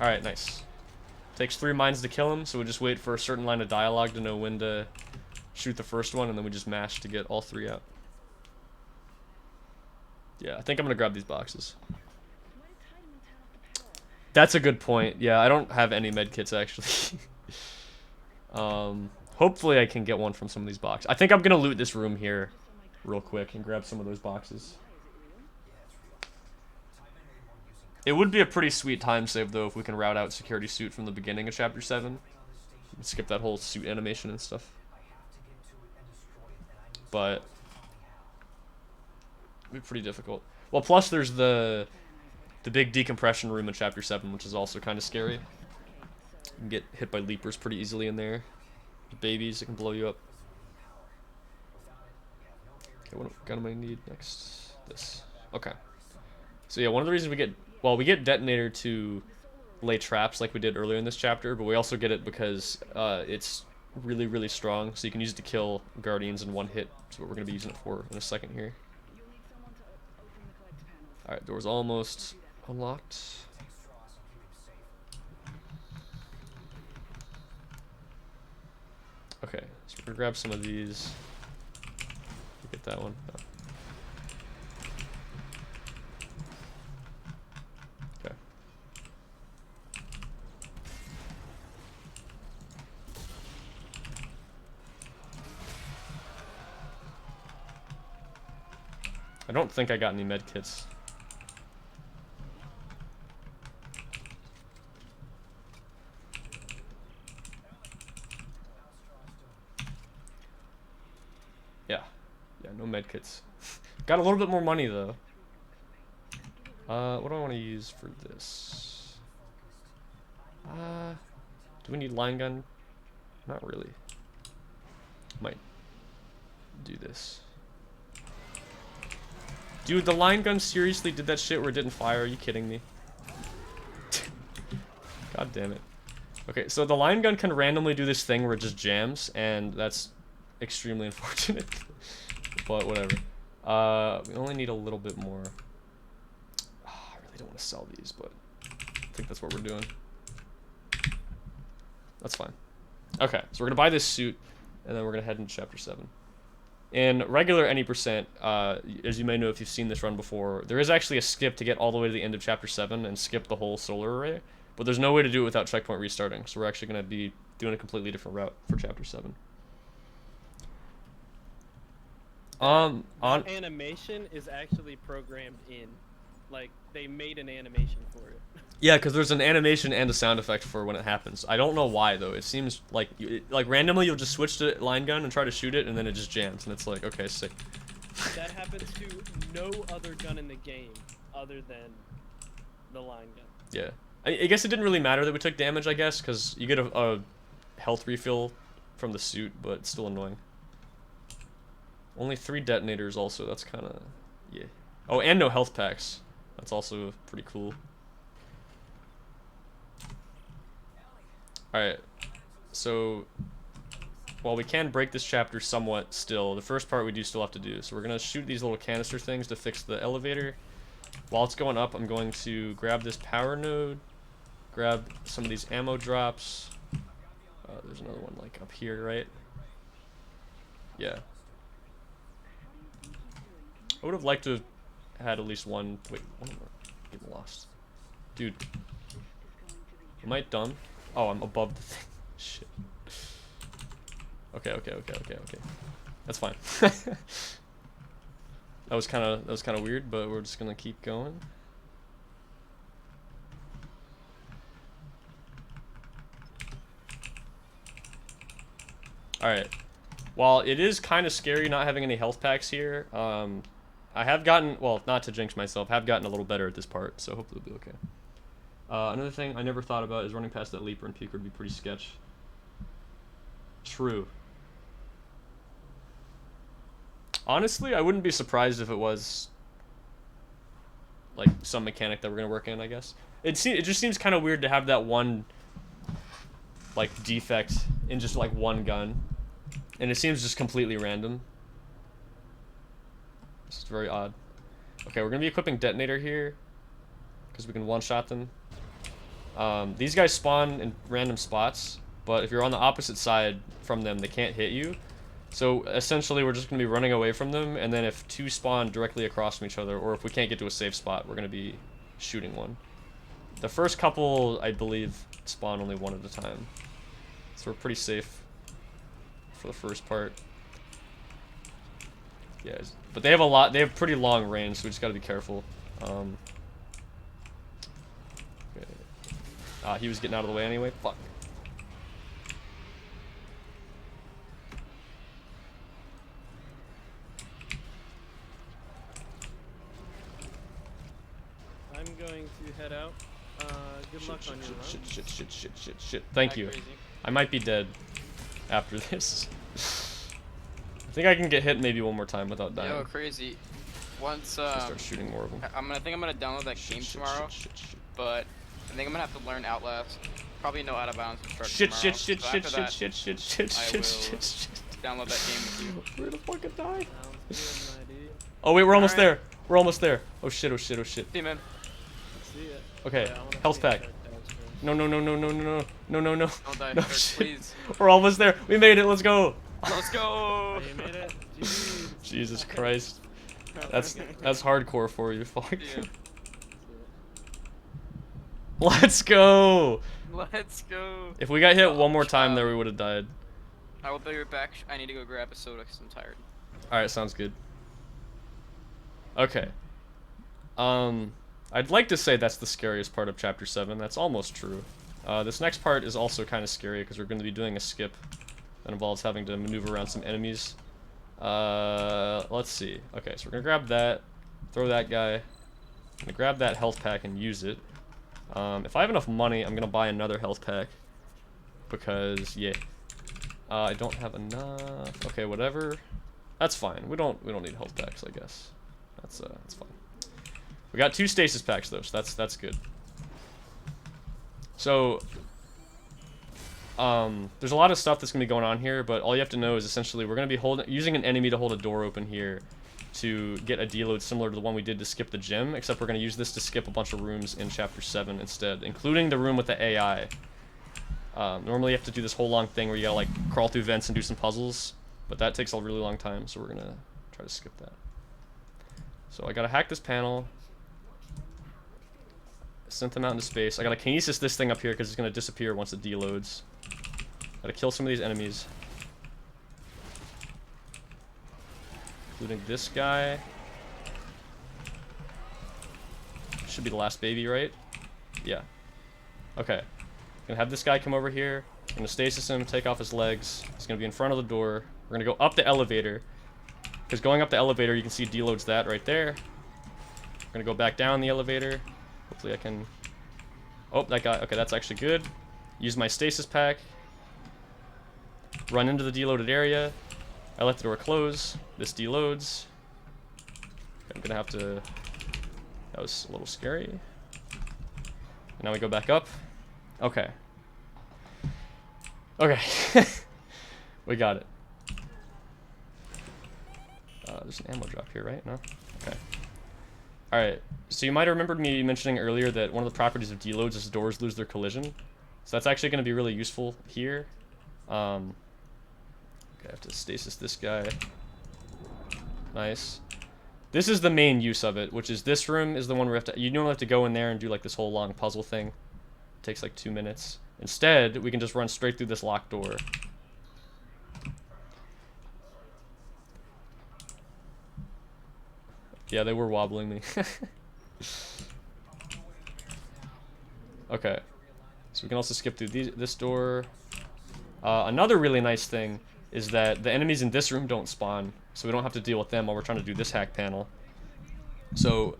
Alright, nice. Takes 3 mines to kill him, so we just wait for a certain line of dialogue to know when to shoot the first one, and then we just mash to get all 3 out. Yeah, I think I'm gonna grab these boxes. That's a good point. Yeah, I don't have any medkits, actually. Hopefully I can get one from some of these boxes. I think I'm gonna loot this room here real quick and grab some of those boxes. It would be a pretty sweet time save, though, if we can route out security suit from the beginning of Chapter 7. Skip that whole suit animation and stuff. But it'd be pretty difficult. Well, plus there's the big decompression room in Chapter 7, which is also kind of scary. You can get hit by leapers pretty easily in there. The babies that can blow you up. Okay, what gun am I need next? This. Okay. So yeah, one of the reasons we get... Well, we get detonator to lay traps like we did earlier in this chapter, but we also get it because it's really, really strong. So you can use it to kill guardians in one hit. That's what we're going to be using it for in a second here. Alright, door's almost unlocked. Okay, so we're going to grab some of these. Get that one. Oh. Okay. I don't think I got any med kits. Yeah, no medkits. Got a little bit more money though. What do I want to use for this? Do we need line gun? Not really. Might do this. Dude, the line gun seriously did that shit where it didn't fire? Are you kidding me? God damn it. Okay, so the line gun can randomly do this thing where it just jams, and that's extremely unfortunate. But whatever. We only need a little bit more. Oh, I really don't want to sell these, but think that's what we're doing. That's fine. Okay, so we're gonna buy this suit, and then we're gonna head into chapter 7. In regular any percent, as you may know if you've seen this run before, there is actually a skip to get all the way to the end of chapter 7 and skip the whole solar array, but there's no way to do it without checkpoint restarting, so we're actually gonna be doing a completely different route for chapter 7. On
Animation is actually programmed in. Like, they made an animation for it.
Yeah, because there's an animation and a sound effect for when it happens. I don't know why though. It seems like like randomly you'll just switch to line gun and try to shoot it, and then it just jams, and it's like, okay, sick.
That happens to no other gun in the game other than the line gun.
Yeah, I guess it didn't really matter that we took damage, I guess, because you get a health refill from the suit, but it's still annoying. Only 3 detonators also. That's kind of yeah. Oh, and no health packs. That's also pretty cool. Alright, so while we can break this chapter somewhat still, the first part we do still have to do. So we're going to shoot these little canister things to fix the elevator. While it's going up, I'm going to grab this power node, grab some of these ammo drops. There's another one like up here, right? Yeah. I would have liked to have had at least one. Wait, one more. Getting lost. Dude. Am I dumb? Oh, I'm above the thing. Shit. Okay. That's fine. that was kind of weird, but we're just gonna keep going. All right. While it is kind of scary not having any health packs here, I have gotten, well, not to jinx myself, have gotten a little better at this part, so hopefully it'll be okay. Another thing I never thought about is running past that leaper and peeker would be pretty sketch. True. Honestly, I wouldn't be surprised if it was like some mechanic that we're gonna work in, I guess. It just seems kind of weird to have that one like defect in just like one gun, and it seems just completely random. It's very odd. Okay, we're gonna be equipping detonator here because we can one-shot them. These guys spawn in random spots, but if you're on the opposite side from them, they can't hit you. So essentially, we're just gonna be running away from them, and then if 2 spawn directly across from each other, or if we can't get to a safe spot, we're gonna be shooting one. The first couple, I believe, spawn only one at a time, so we're pretty safe for the first part. Yeah, but they have pretty long range, so we just gotta be careful. Okay. He was getting out of the way anyway. Fuck.
I'm going to head out. Good luck on your run.
Shit. Thank you.
Crazy.
I might be dead after this. I think I can get hit maybe one more time without dying.
Yo, crazy. Once
Start shooting more of them.
I think I'm gonna download that game tomorrow. But I think I'm gonna have to learn Outlast. Probably no out of bounds instruction tomorrow.
Shit.
Download that game with you.
We're gonna fucking die.
Sounds good, my dude.
Oh wait, we're almost
Alright.
there. We're almost there. Oh shit.
See you, man.
See ya.
Okay,
Yeah, I wanna
health
see
pack.
that downstairs.
No.
Don't die,
No
Kirk,
shit.
please.
We're almost there. We made it. Let's go.
Let's go.
Oh, you made it? Jeez.
Jesus Christ. That's hardcore for you. Fuck.
Yeah.
Let's go.
Let's go.
If we got hit one more time there, we would have died.
I will be right back. I need to go grab a soda because I'm tired.
Alright, sounds good. Okay. I'd like to say that's the scariest part of Chapter 7. That's almost true. This next part is also kind of scary because we're going to be doing a skip that involves having to maneuver around some enemies. Let's see. Okay, so we're going to grab that, throw that guy. I'm going to grab that health pack and use it. If I have enough money, I'm going to buy another health pack because, yeah. I don't have enough. Okay, whatever. That's fine. We don't need health packs, I guess. That's fine. We got 2 stasis packs though, so that's good. So there's a lot of stuff that's gonna be going on here, but all you have to know is essentially we're gonna be using an enemy to hold a door open here, to get a deload similar to the one we did to skip the gym, except we're going to use this to skip a bunch of rooms in Chapter 7 instead, including the room with the AI. Normally you have to do this whole long thing where you gotta like crawl through vents and do some puzzles, but that takes a really long time, so we're gonna try to skip that. So I gotta hack this panel, send them out into space. I gotta kinesis this thing up here because it's gonna disappear once it deloads. Gotta kill some of these enemies, including this guy. Should be the last baby, right? Yeah. Okay. Gonna have this guy come over here. I'm gonna stasis him, take off his legs. He's gonna be in front of the door. We're gonna go up the elevator. Because going up the elevator, you can see deloads that right there. We're gonna go back down the elevator. Hopefully I can... Oh, that guy. Okay, that's actually good. Use my stasis pack. Run into the deloaded area. I let the door close. This deloads. I'm gonna have to... That was a little scary. And now we go back up. Okay. Okay. We got it. There's an ammo drop here, right? No? Okay. Alright. So you might have remembered me mentioning earlier that one of the properties of deloads is doors lose their collision. So that's actually going to be really useful here. Okay, I have to stasis this guy. Nice. This is the main use of it, which is this room is the one where you normally have to go in there and do like this whole long puzzle thing. Takes like 2 minutes. Instead, we can just run straight through this locked door. Yeah, they were wobbling me. Okay. So we can also skip through this door. Another really nice thing is that the enemies in this room don't spawn, so we don't have to deal with them while we're trying to do this hack panel. So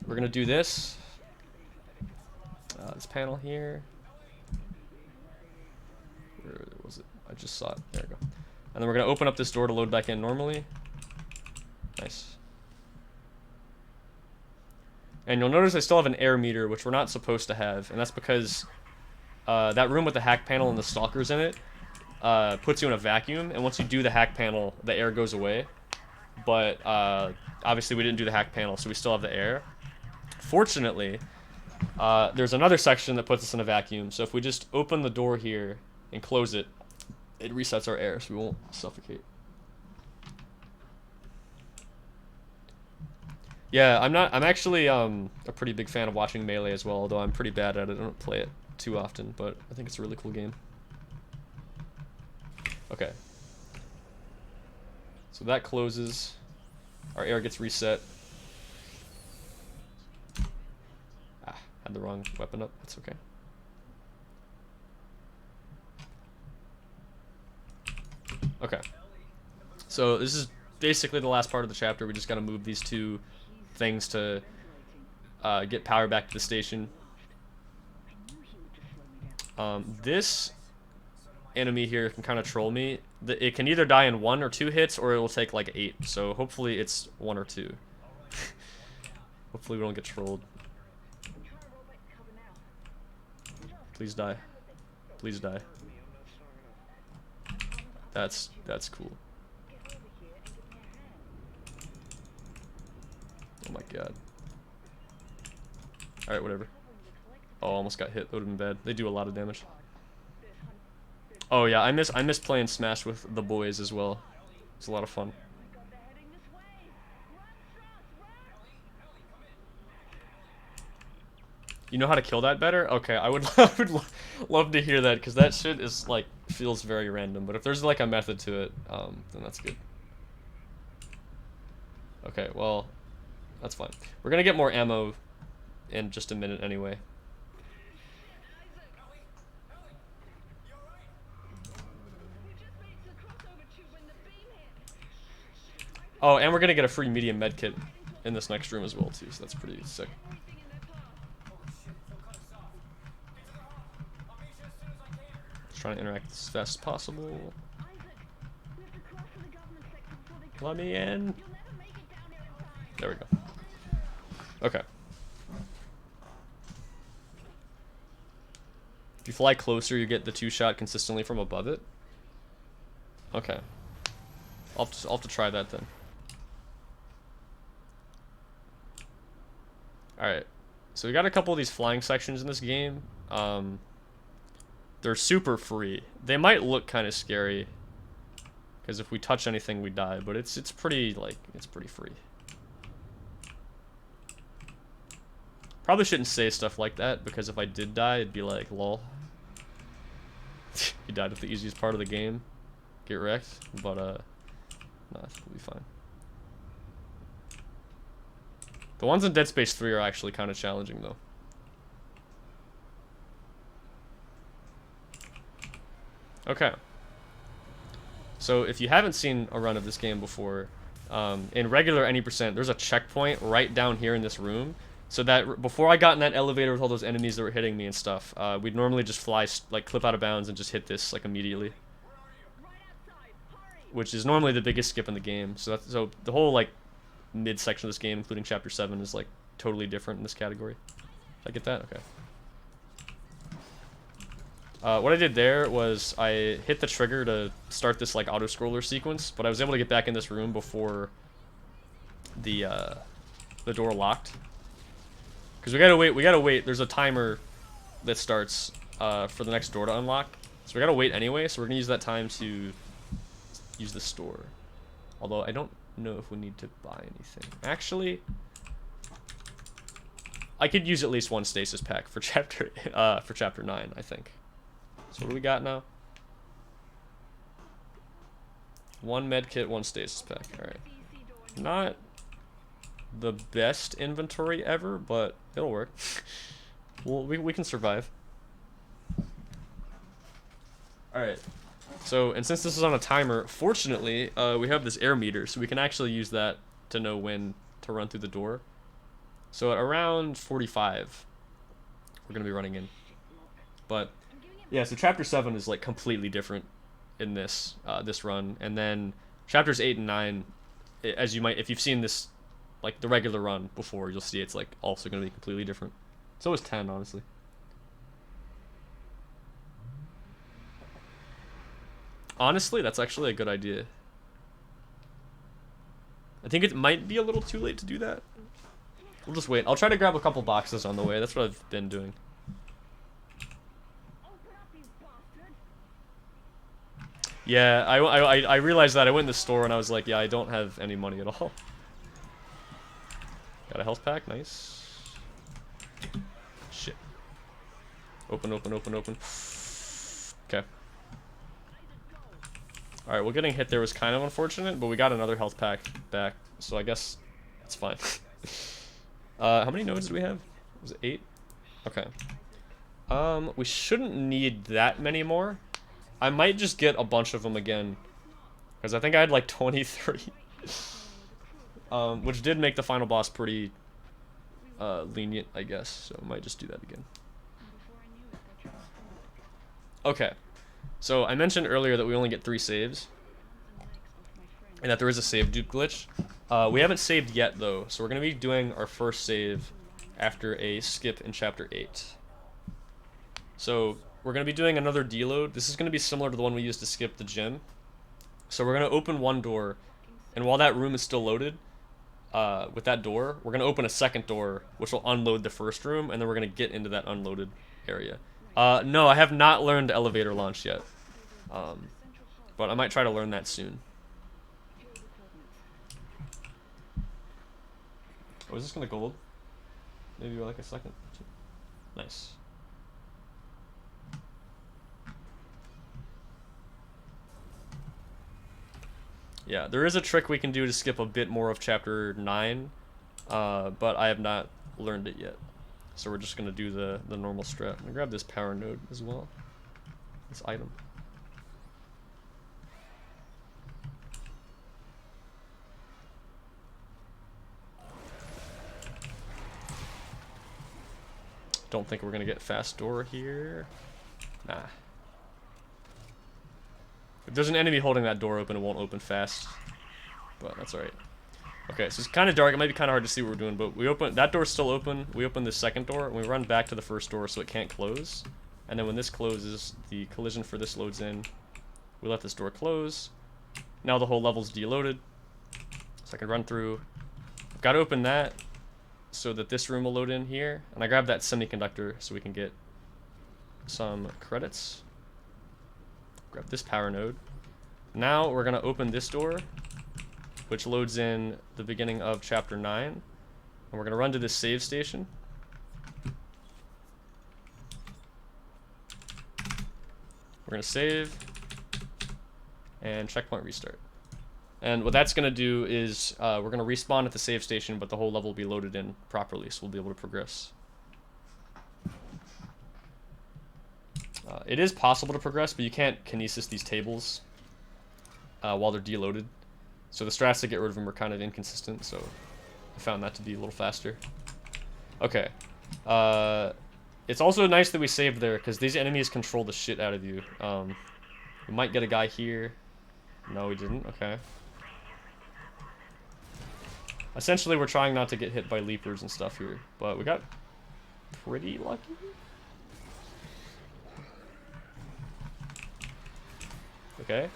we're going to do this. This panel here. Where was it? I just saw it. There we go. And then we're going to open up this door to load back in normally. Nice. And you'll notice I still have an air meter, which we're not supposed to have. And that's because that room with the hack panel and the stalkers in it puts you in a vacuum. And once you do the hack panel, the air goes away. But obviously we didn't do the hack panel, so we still have the air. Fortunately, there's another section that puts us in a vacuum. So if we just open the door here and close it, it resets our air so we won't suffocate. Yeah, I'm actually a pretty big fan of watching Melee as well, although I'm pretty bad at it. I don't play it too often, but I think it's a really cool game. Okay. So that closes. Our air gets reset. Ah, had the wrong weapon up. That's okay. Okay. So this is basically the last part of the chapter. We just gotta move these two things to get power back to the station. This enemy here can kind of troll me. It can either die in 1 or 2 hits, or it will take like 8. So hopefully it's 1 or 2. Hopefully we don't get trolled. Please die. Please die. That's cool. Oh my god. Alright, whatever. Oh, almost got hit. That would have been bad. They do a lot of damage. Oh yeah, I miss playing Smash with the boys as well. It's a lot of fun. You know how to kill that better? Okay, I would love to hear that, because that shit is like feels very random. But if there's like a method to it, then that's good. Okay, well, that's fine. We're gonna get more ammo in just a minute anyway. Oh, and we're gonna get a free medium medkit in this next room as well too, so that's pretty sick. Just trying to interact as fast as possible. Let me in. There we go. Okay. If you fly closer, you get the 2-shot consistently from above it. Okay. I'll have to try that then. Alright. So we got a couple of these flying sections in this game. They're super free. They might look kind of scary, because if we touch anything, we die. But it's pretty, like, it's pretty free. Probably shouldn't say stuff like that, because if I did die, it'd be like, lol. You died with the easiest part of the game. Get wrecked. But, nah, I think we'll be fine. The ones in Dead Space 3 are actually kind of challenging, though. Okay. So, if you haven't seen a run of this game before, in regular any %, there's a checkpoint right down here in this room. So that before I got in that elevator with all those enemies that were hitting me and stuff, we'd normally just fly, like, clip out of bounds and just hit this, like, immediately. Which is normally the biggest skip in the game. So the whole, like, mid-section of this game, including Chapter 7, is, like, totally different in this category. Did I get that? Okay. What I did there was I hit the trigger to start this, like, auto-scroller sequence, but I was able to get back in this room before the door locked. Because we gotta wait, there's a timer that starts for the next door to unlock. So we gotta wait anyway, so we're gonna use that time to use the store. Although I don't know if we need to buy anything. Actually, I could use at least one stasis pack for chapter 9, I think. So what do we got now? One med kit, one stasis pack. Alright. Not the best inventory ever, but it'll work. Well, we can survive. Alright. So, and since this is on a timer, fortunately, we have this air meter, so we can actually use that to know when to run through the door. So at around 45, we're going to be running in. But, yeah, so Chapter 7 is, like, completely different in this this run. And then Chapters 8 and 9, as you might, if you've seen this, like, the regular run before, you'll see it's, like, also going to be completely different. So is 10, honestly. Honestly, that's actually a good idea. I think it might be a little too late to do that. We'll just wait. I'll try to grab a couple boxes on the way. That's what I've been doing. Yeah, I realized that. I went in the store and I was like, yeah, I don't have any money at all. Got a health pack. Nice. Shit. Open, open, open, open. Okay. Alright, well, getting hit there was kind of unfortunate, but we got another health pack back, so I guess it's fine. How many nodes did we have? Was it 8? Okay. We shouldn't need that many more. I might just get a bunch of them again, because I think I had like 23. Which did make the final boss pretty lenient, I guess, so I might just do that again. Okay. So, I mentioned earlier that we only get 3 saves, and that there is a save dupe glitch. We haven't saved yet, though, so we're going to be doing our first save after a skip in Chapter 8. So, we're going to be doing another deload. This is going to be similar to the one we used to skip the gym. So, we're going to open one door, and while that room is still loaded, with that door, we're going to open a second door, which will unload the first room, and then we're going to get into that unloaded area. No, I have not learned elevator launch yet. But I might try to learn that soon. Oh, is this gonna gold? Maybe like a second. Nice. Yeah, there is a trick we can do to skip a bit more of Chapter 9, but I have not learned it yet. So we're just going to do the normal strat. I'm going to grab this power node as well. This item. Don't think we're going to get fast door here. Nah. If there's an enemy holding that door open, it won't open fast. But that's alright. Okay, so it's kind of dark. It might be kind of hard to see what we're doing, but we open that door's still open. We open the second door, and we run back to the first door so it can't close. And then when this closes, the collision for this loads in. We let this door close. Now the whole level's deloaded, so I can run through. I've got to open that so that this room will load in here. And I grabbed that semiconductor so we can get some credits. Grab this power node. Now we're gonna open this door, which loads in the beginning of chapter 9. And we're gonna run to this save station. We're gonna save and checkpoint restart. And what that's gonna do is we're gonna respawn at the save station, but the whole level will be loaded in properly, so we'll be able to progress. It is possible to progress, but you can't kinesis these tables while they're deloaded. So the strats to get rid of them are kind of inconsistent, so I found that to be a little faster. Okay. It's also nice that we saved there, because these enemies control the shit out of you. We might get a guy here. No, we didn't. Okay. Essentially, we're trying not to get hit by leapers and stuff here, but we got pretty lucky. Okay.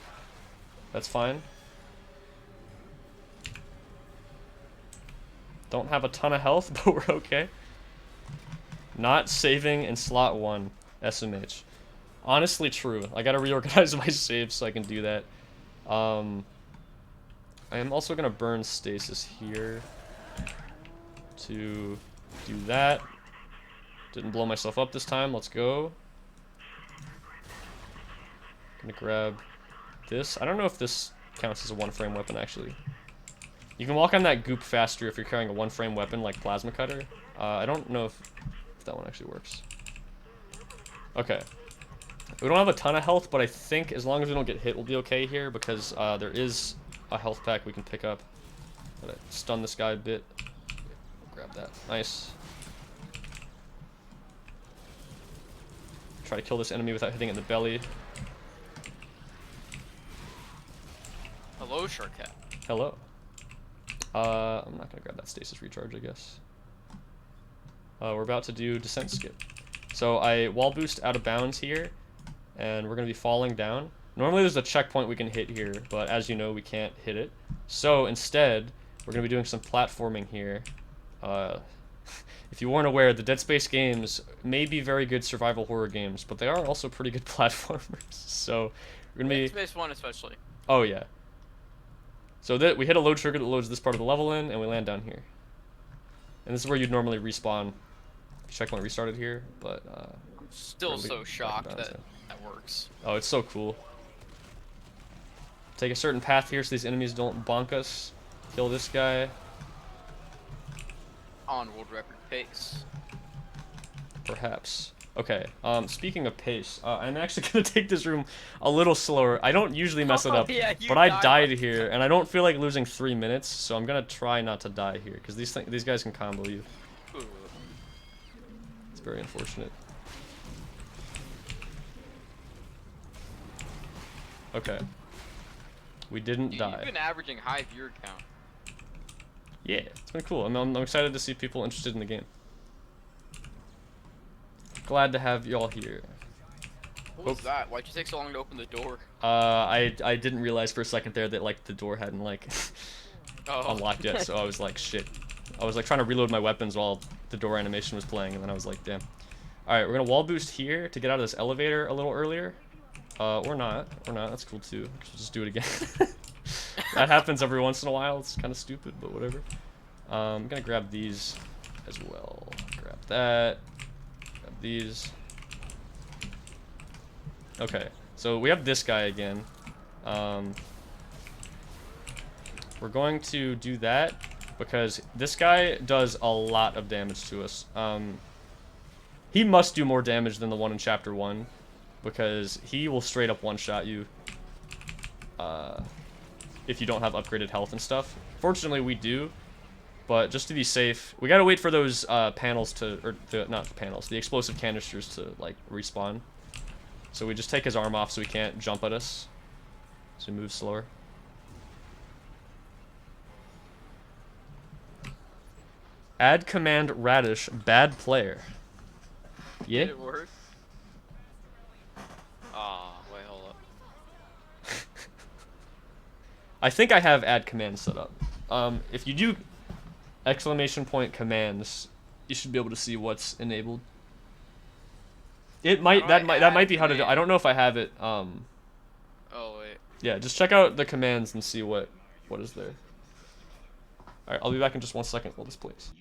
That's fine. Don't have a ton of health, but we're okay. Not saving in slot 1, SMH. Honestly true. I gotta reorganize my saves so I can do that. I am also gonna burn stasis here to do that. Didn't blow myself up this time. Let's go. Gonna grab this. I don't know if this counts as a 1-frame weapon, actually. You can walk on that goop faster if you're carrying a 1-frame weapon like Plasma Cutter. I don't know if that one actually works. Okay. We don't have a ton of health, but I think as long as we don't get hit, we'll be okay here, because there is a health pack we can pick up. Gotta stun this guy a bit. Grab that. Nice. Try to kill this enemy without hitting it in the belly.
Hello, Sharkat.
Hello. I'm not gonna grab that stasis recharge, I guess. We're about to do descent skip. So I wall boost out of bounds here, and we're gonna be falling down. Normally there's a checkpoint we can hit here, but as you know, we can't hit it. So instead, we're gonna be doing some platforming here. If you weren't aware, the Dead Space games may be very good survival horror games, but they are also pretty good platformers. So we're gonna be...
Dead Space 1 especially.
Oh yeah. So that we hit a load trigger that loads this part of the level in, and we land down here. And this is where you'd normally respawn. Checkpoint restarted here, but
I'm still so shocked that that works.
Oh, it's so cool. Take a certain path here so these enemies don't bonk us. Kill this guy.
On world record pace.
Perhaps. Okay, speaking of pace, I'm actually gonna take this room a little slower. I don't usually mess it up,
Yeah,
but I died here, and I don't feel like losing 3 minutes, so I'm gonna try not to die here, because these guys can combo you.
Ooh.
It's very unfortunate. Okay. We didn't die.
You've been averaging high viewer count.
Yeah, it's been cool. I'm excited to see people interested in the game. Glad to have y'all here.
What was that? Why'd you take so long to open the door?
I didn't realize for a second there that like the door hadn't like unlocked yet, so I was like, shit. I was like trying to reload my weapons while the door animation was playing, and then I was like, damn. Alright, we're gonna wall boost here to get out of this elevator a little earlier. Or not. That's cool too. We'll just do it again. That happens every once in a while. It's kind of stupid, but whatever. I'm gonna grab these as well. Grab that. Grab these. Okay, so we have this guy again. We're going to do that because this guy does a lot of damage to us. He must do more damage than the one in Chapter 1 because he will straight up one-shot you if you don't have upgraded health and stuff. Fortunately, we do, but just to be safe, we gotta wait for those panels to, or not the panels, the explosive canisters to like respawn. So we just take his arm off so he can't jump at us. So he moves slower. Add command Radish, bad player. Yeah?
Did it work? Ah, wait, hold up.
I think I have add command set up. If you do... exclamation point commands, you should be able to see what's enabled. It might
How do
that
I
might
add
be how to do. I
command?
don't know if I have it.
Oh wait.
Yeah, just check out the commands and see what is there. All right, I'll be back in just 1 second. Hold this, please.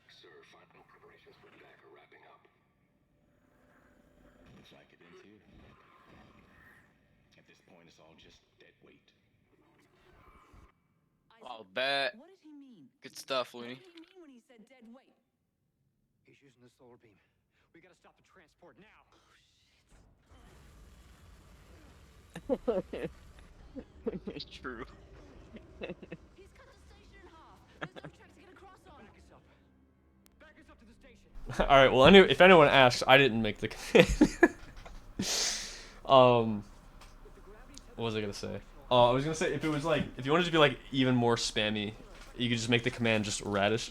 Sir, final preparations for attack are wrapping up.
Looks like it is here. At this point, it's all just dead weight.
I'll bet.
What did he mean?
Good stuff,
What
Looney.
did he mean when he said dead weight?
He's using the solar beam. We gotta stop the transport now.
It's true.
He's cut the station in half. There's no track to get across on.
Back us up. Back us up to the station.
All right. Well, if anyone asks, I didn't make the command. What was I gonna say? I was gonna say if it was like if you wanted to be like even more spammy, you could just make the command just radish.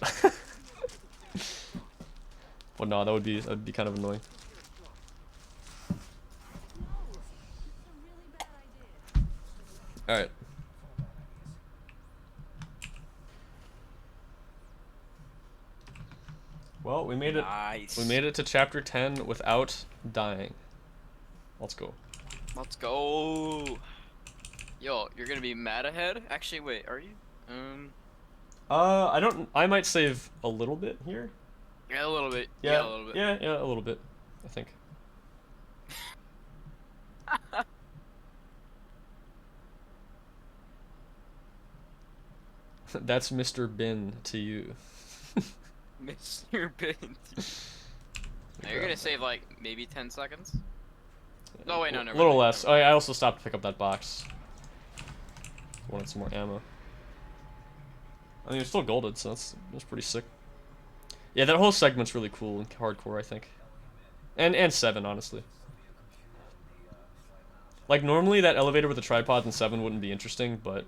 But no, that'd be kind of annoying. All right. Well, we made it.
Nice.
We made it to chapter 10 without dying. Let's go.
Let's go. Yo, you're gonna be mad ahead? Actually, wait, are you?
I don't. I might save a little bit here.
Yeah, a little bit.
Yeah,
a little bit.
yeah, a little bit. I think. That's Mr. Bin to you.
Mr. Bint. Now you're gonna save like maybe 10 seconds? No, wait, no,
A
never
little
mind.
less. Oh, I also stopped to pick up that box. Wanted some more ammo. I mean, it's still golded, so that's pretty sick. Yeah, that whole segment's really cool and hardcore, I think. And 7, honestly. Like, normally that elevator with the tripod in 7 wouldn't be interesting, but in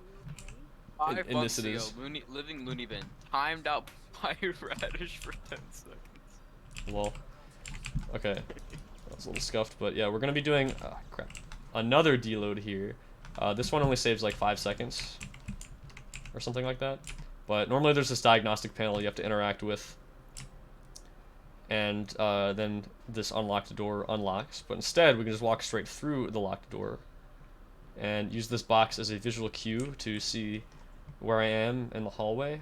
5
this
months
it
ago,
is.
Living Looney Bin timed out by Radish for 10 seconds.
Well, okay. That was a little scuffed, but yeah, we're gonna be doing crap. Another deload here. This one only saves like 5 seconds or something like that. But normally there's this diagnostic panel you have to interact with, and then this unlocked door unlocks. But instead, we can just walk straight through the locked door and use this box as a visual cue to see where I am in the hallway.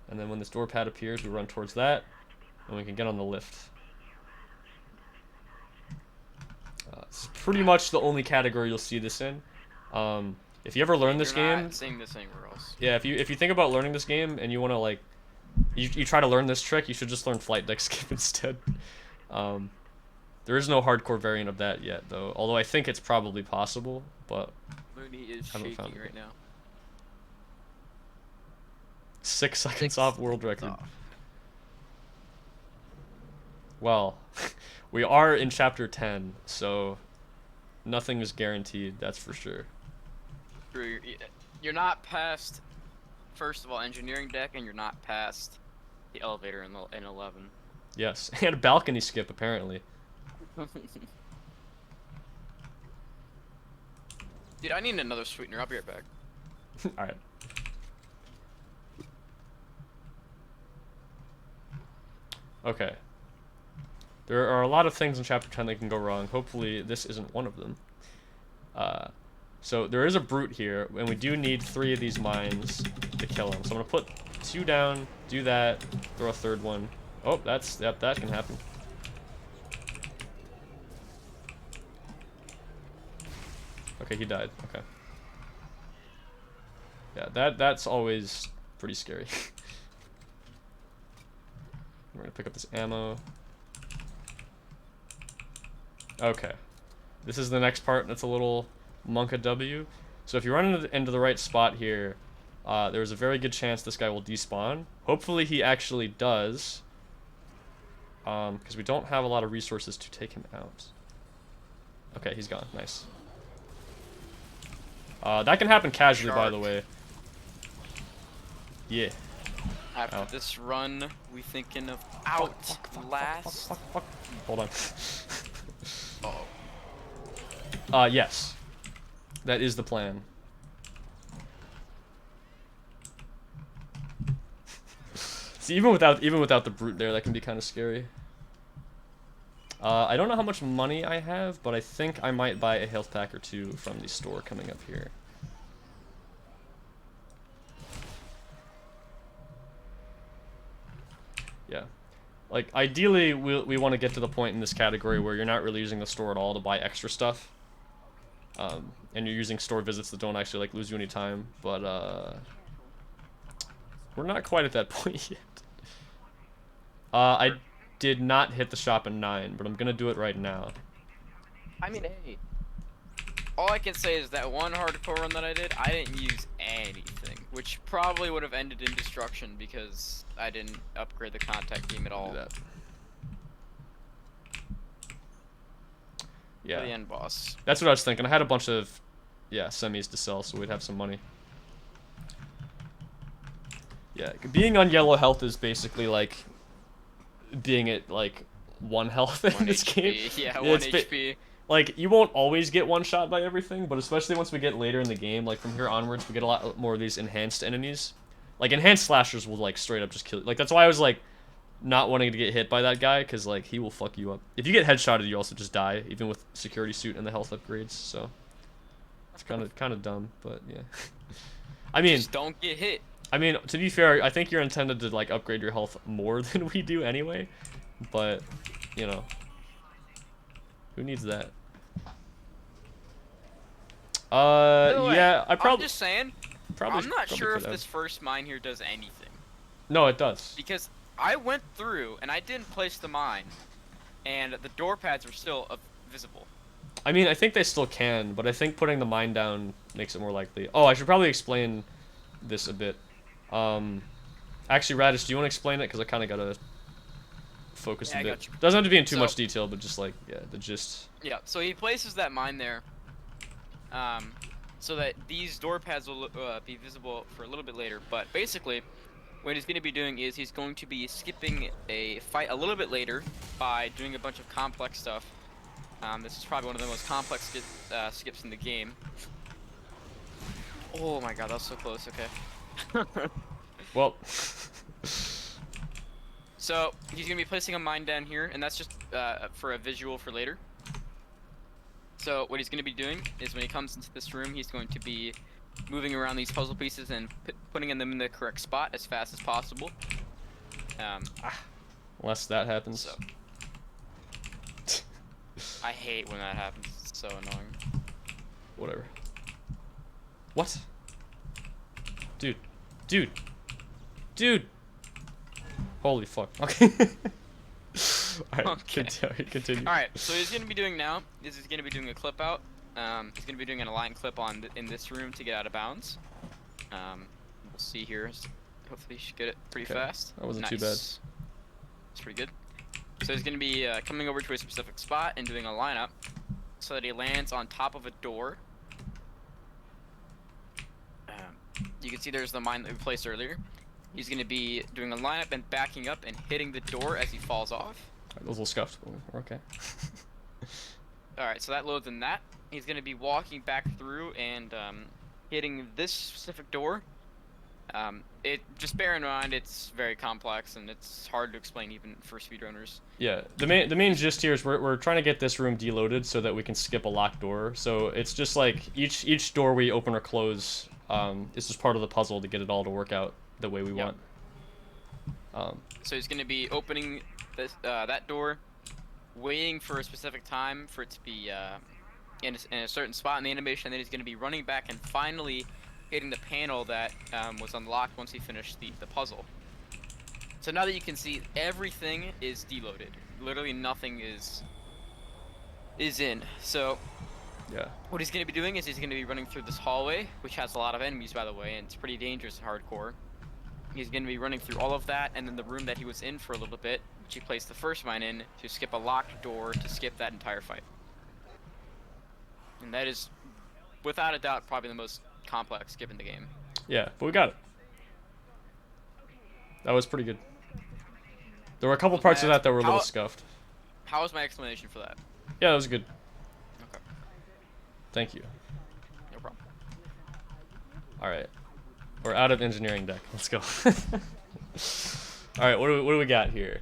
And then when this door pad appears, we run towards that, and we can get on the lift. It's pretty much the only category you'll see this in. If you ever learn this
You're
game,
not seeing this anywhere else.
yeah, if you think about learning this game and you want to like, you try to learn this trick, you should just learn flight deck skip instead. There is no hardcore variant of that yet, though. Although I think it's probably possible, but
Looney is
Haven't found
shaking
it
right
yet.
now.
6 seconds
6
off world
seconds
record.
off.
Well, we are in chapter 10, so nothing is guaranteed. That's for sure.
True, you're not past, first of all, engineering deck, and you're not past the elevator in 11.
Yes, and a balcony skip apparently.
Dude, I need another sweetener. I'll be right back.
All right. Okay. There are a lot of things in chapter 10 that can go wrong. Hopefully this isn't one of them. So there is a brute here, and we do need 3 of these mines to kill him. So I'm gonna put 2 down, do that, throw a 3rd one. Oh, yep, that can happen. Okay, he died. Okay. Yeah, that's always pretty scary. We're gonna pick up this ammo. Okay. This is the next part that's a little Monka W. So if you run into the right spot here, there's a very good chance this guy will despawn. Hopefully he actually does. Because we don't have a lot of resources to take him out. Okay, he's gone. Nice. That can happen casually, by the way. Yeah.
After
Ow.
this run, we thinking of outlast.
Fuck. Hold on.
Oh,
Yes. That is the plan. See, even without the brute there, that can be kind of scary. I don't know how much money I have, but I think I might buy a health pack or two from the store coming up here. Yeah. Like, ideally, we want to get to the point in this category where you're not really using the store at all to buy extra stuff. And you're using store visits that don't actually, like, lose you any time. But, we're not quite at that point yet. I did not hit the shop at 9, but I'm gonna do it right now.
I mean, hey. All I can say is that one hardcore run that I did, I didn't use anything, which probably would have ended in destruction because I didn't upgrade the contact beam at all.
Do that.
For
Yeah.
the end boss.
That's what I was thinking. I had a bunch of, yeah, semis to sell, so we'd have some money. Yeah, being on yellow health is basically like being at like 1 health in
1
this
HP.
game.
Yeah,
Yeah,
1
it's
HP.
Like, you won't always get one shot by everything, but especially once we get later in the game, like from here onwards, we get a lot more of these enhanced enemies. Like, enhanced slashers will like straight up just kill you. Like, that's why I was like not wanting to get hit by that guy, because like he will fuck you up. If you get headshotted, you also just die, even with security suit and the health upgrades. So it's kind of dumb, but yeah. I mean,
Just don't get hit.
I mean, to be fair, I think you're intended to like upgrade your health more than we do anyway. But you know, who needs that?
By the way,
Yeah,
I'm just saying.
probably.
I'm not
probably
sure
could
if
have.
this first mine here does anything.
No, it does.
Because I went through and I didn't place the mine, and the door pads were still visible.
I mean, I think they still can, but I think putting the mine down makes it more likely. Oh, I should probably explain this a bit. Actually, Radish, do you want to explain it? Because I kind of gotta focus
Yeah,
a
I
bit.
got you.
Doesn't have to be in too
So-
much detail, but just like, yeah, the gist.
Yeah, so he places that mine there, so that these door pads will be visible for a little bit later. But basically, what he's going to be doing is he's going to be skipping a fight a little bit later by doing a bunch of complex stuff. This is probably one of the most complex skips in the game. Oh my god, that was so close. Okay.
Well,
So he's gonna be placing a mine down here, and that's just for a visual for later. So what he's gonna be doing is when he comes into this room, he's going to be moving around these puzzle pieces and putting them in the correct spot as fast as possible.
unless that happens.
So I hate when that happens. It's so annoying.
Whatever. What? Dude. Dude. Dude. Holy fuck. Okay. Alright,
Okay.
continue.
All right, so what he's gonna be doing now is he's gonna be doing a clip out. He's gonna be doing an align clip on in this room to get out of bounds. We'll see here. Hopefully, he should get it pretty
Okay,
fast.
that wasn't too
Nice. It's pretty good. So he's gonna be coming over to a specific spot and doing a lineup, so that he lands on top of a door. You can see there's the mine that we placed earlier. He's gonna be doing a lineup and backing up and hitting the door as he falls off.
That was a little scuffed. We're okay.
Alright, so that loads in that. He's going to be walking back through and hitting this specific door. Just bear in mind, it's very complex and it's hard to explain even for speedrunners.
Yeah, the main gist here is we're trying to get this room deloaded so that we can skip a locked door. So it's just like each door we open or close is just part of the puzzle to get it all to work out the way we want.
So he's going to be opening this that door, waiting for a specific time for it to be in a certain spot in the animation, and then he's going to be running back and finally hitting the panel that was unlocked once he finished the puzzle. So now that you can see, everything is deloaded. Literally nothing is in. So
Yeah.
what he's going to be doing is he's going to be running through this hallway, which has a lot of enemies, by the way, and it's pretty dangerous and hardcore. He's going to be running through all of that, and then the room that he was in for a little bit, which he placed the first mine in, to skip a locked door to skip that entire fight. And that is, without a doubt, probably the most complex skip in the game.
Yeah, but we got it. That was pretty good. There were a couple parts of that were a little scuffed.
How was my explanation for that?
Yeah, that was good.
Okay,
Thank you.
no problem.
All right. We're out of engineering deck. Let's go. Alright, what do we got here?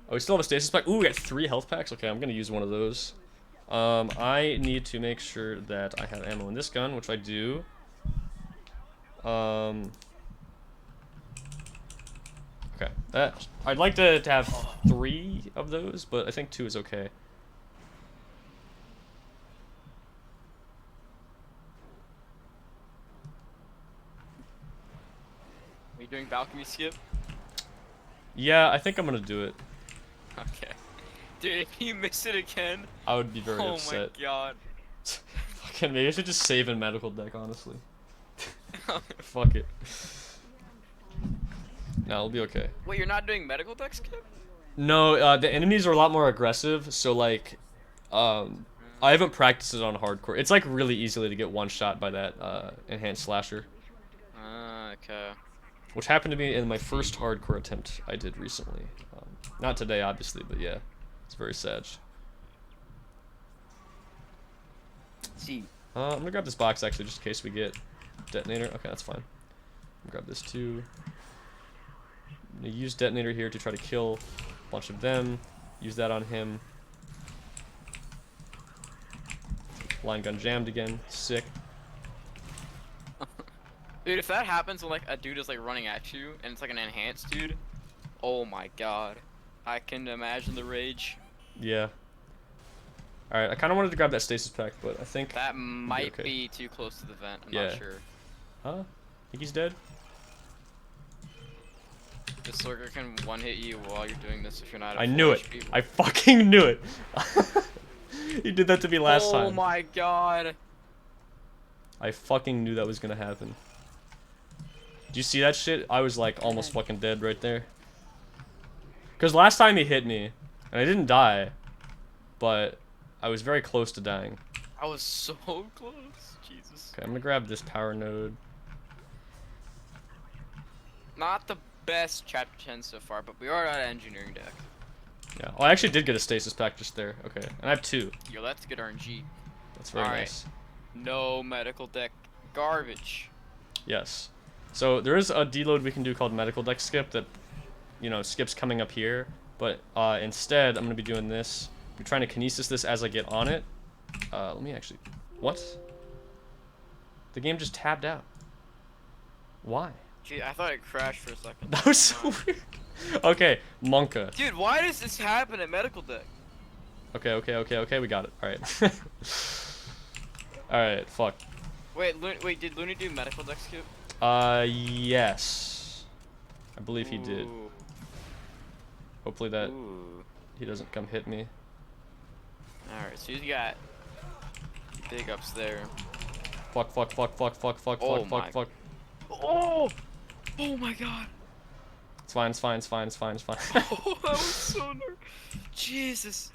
Oh, we still have a stasis pack. Ooh, we got 3 health packs. Okay, I'm gonna use one of those. I need to make sure that I have ammo in this gun, which I do. Okay. I'd like to have 3 of those, but I think 2 is okay.
Are you doing balcony skip?
Yeah, I think I'm gonna do it.
Okay. Dude, if you miss it again,
I would be very
oh
upset.
my god.
Fucking maybe I should just save in medical deck, honestly. Fuck it. No, it'll be okay.
Wait, you're not doing medical deck skip?
No, the enemies are a lot more aggressive, so like, I haven't practiced it on hardcore. It's like really easily to get one shot by that enhanced slasher.
Okay.
Which happened to be in my first hardcore attempt I did recently. Not today, obviously, but yeah, it's very sad.
See.
I'm gonna grab this box actually, just in case we get detonator. Okay, that's fine. I'm gonna grab this too. I'm gonna use detonator here to try to kill a bunch of them. Use that on him. Line gun jammed again. Sick.
Dude, if that happens when like a dude is like running at you and it's like an enhanced dude, oh my god. I can imagine the rage.
Yeah. Alright, I kind of wanted to grab that stasis pack, but I think
That might
okay.
be too close to the vent. I'm
Yeah.
not sure.
Huh? Think he's dead?
This lurker can one hit you while you're doing this if you're not.
I knew it. I fucking knew it. He did that to me last time.
Oh my god.
I fucking knew that was gonna happen. Did you see that shit? I was like almost fucking dead right there. Because last time he hit me, and I didn't die, but I was very close to dying.
I was so close. Jesus.
Okay, I'm gonna grab this power node.
Not the best chapter 10 so far, but we are at engineering deck.
Yeah. Oh, I actually did get a stasis pack just there. Okay, and I have 2.
Yo, that's good RNG.
That's very
Alright.
nice.
No medical deck garbage.
Yes. So there is a deload we can do called medical deck skip that, you know, skips coming up here. But instead, I'm gonna be doing this. I'm trying to kinesis this as I get on it. Let me actually. What? The game just tabbed out. Why?
Gee, I thought it crashed for a second.
That was so weird. Okay, Monka.
Dude, why does this happen at medical deck?
Okay, we got it. Alright. Alright, fuck.
Wait, did Looney do medical deck skip?
Yes. I believe he did.
Ooh.
Hopefully that
Ooh.
he doesn't come hit me.
Alright, so he's got big ups there.
Fuck.
Oh my- Oh! Oh my god!
It's fine.
Oh, that was so nervous. Jesus.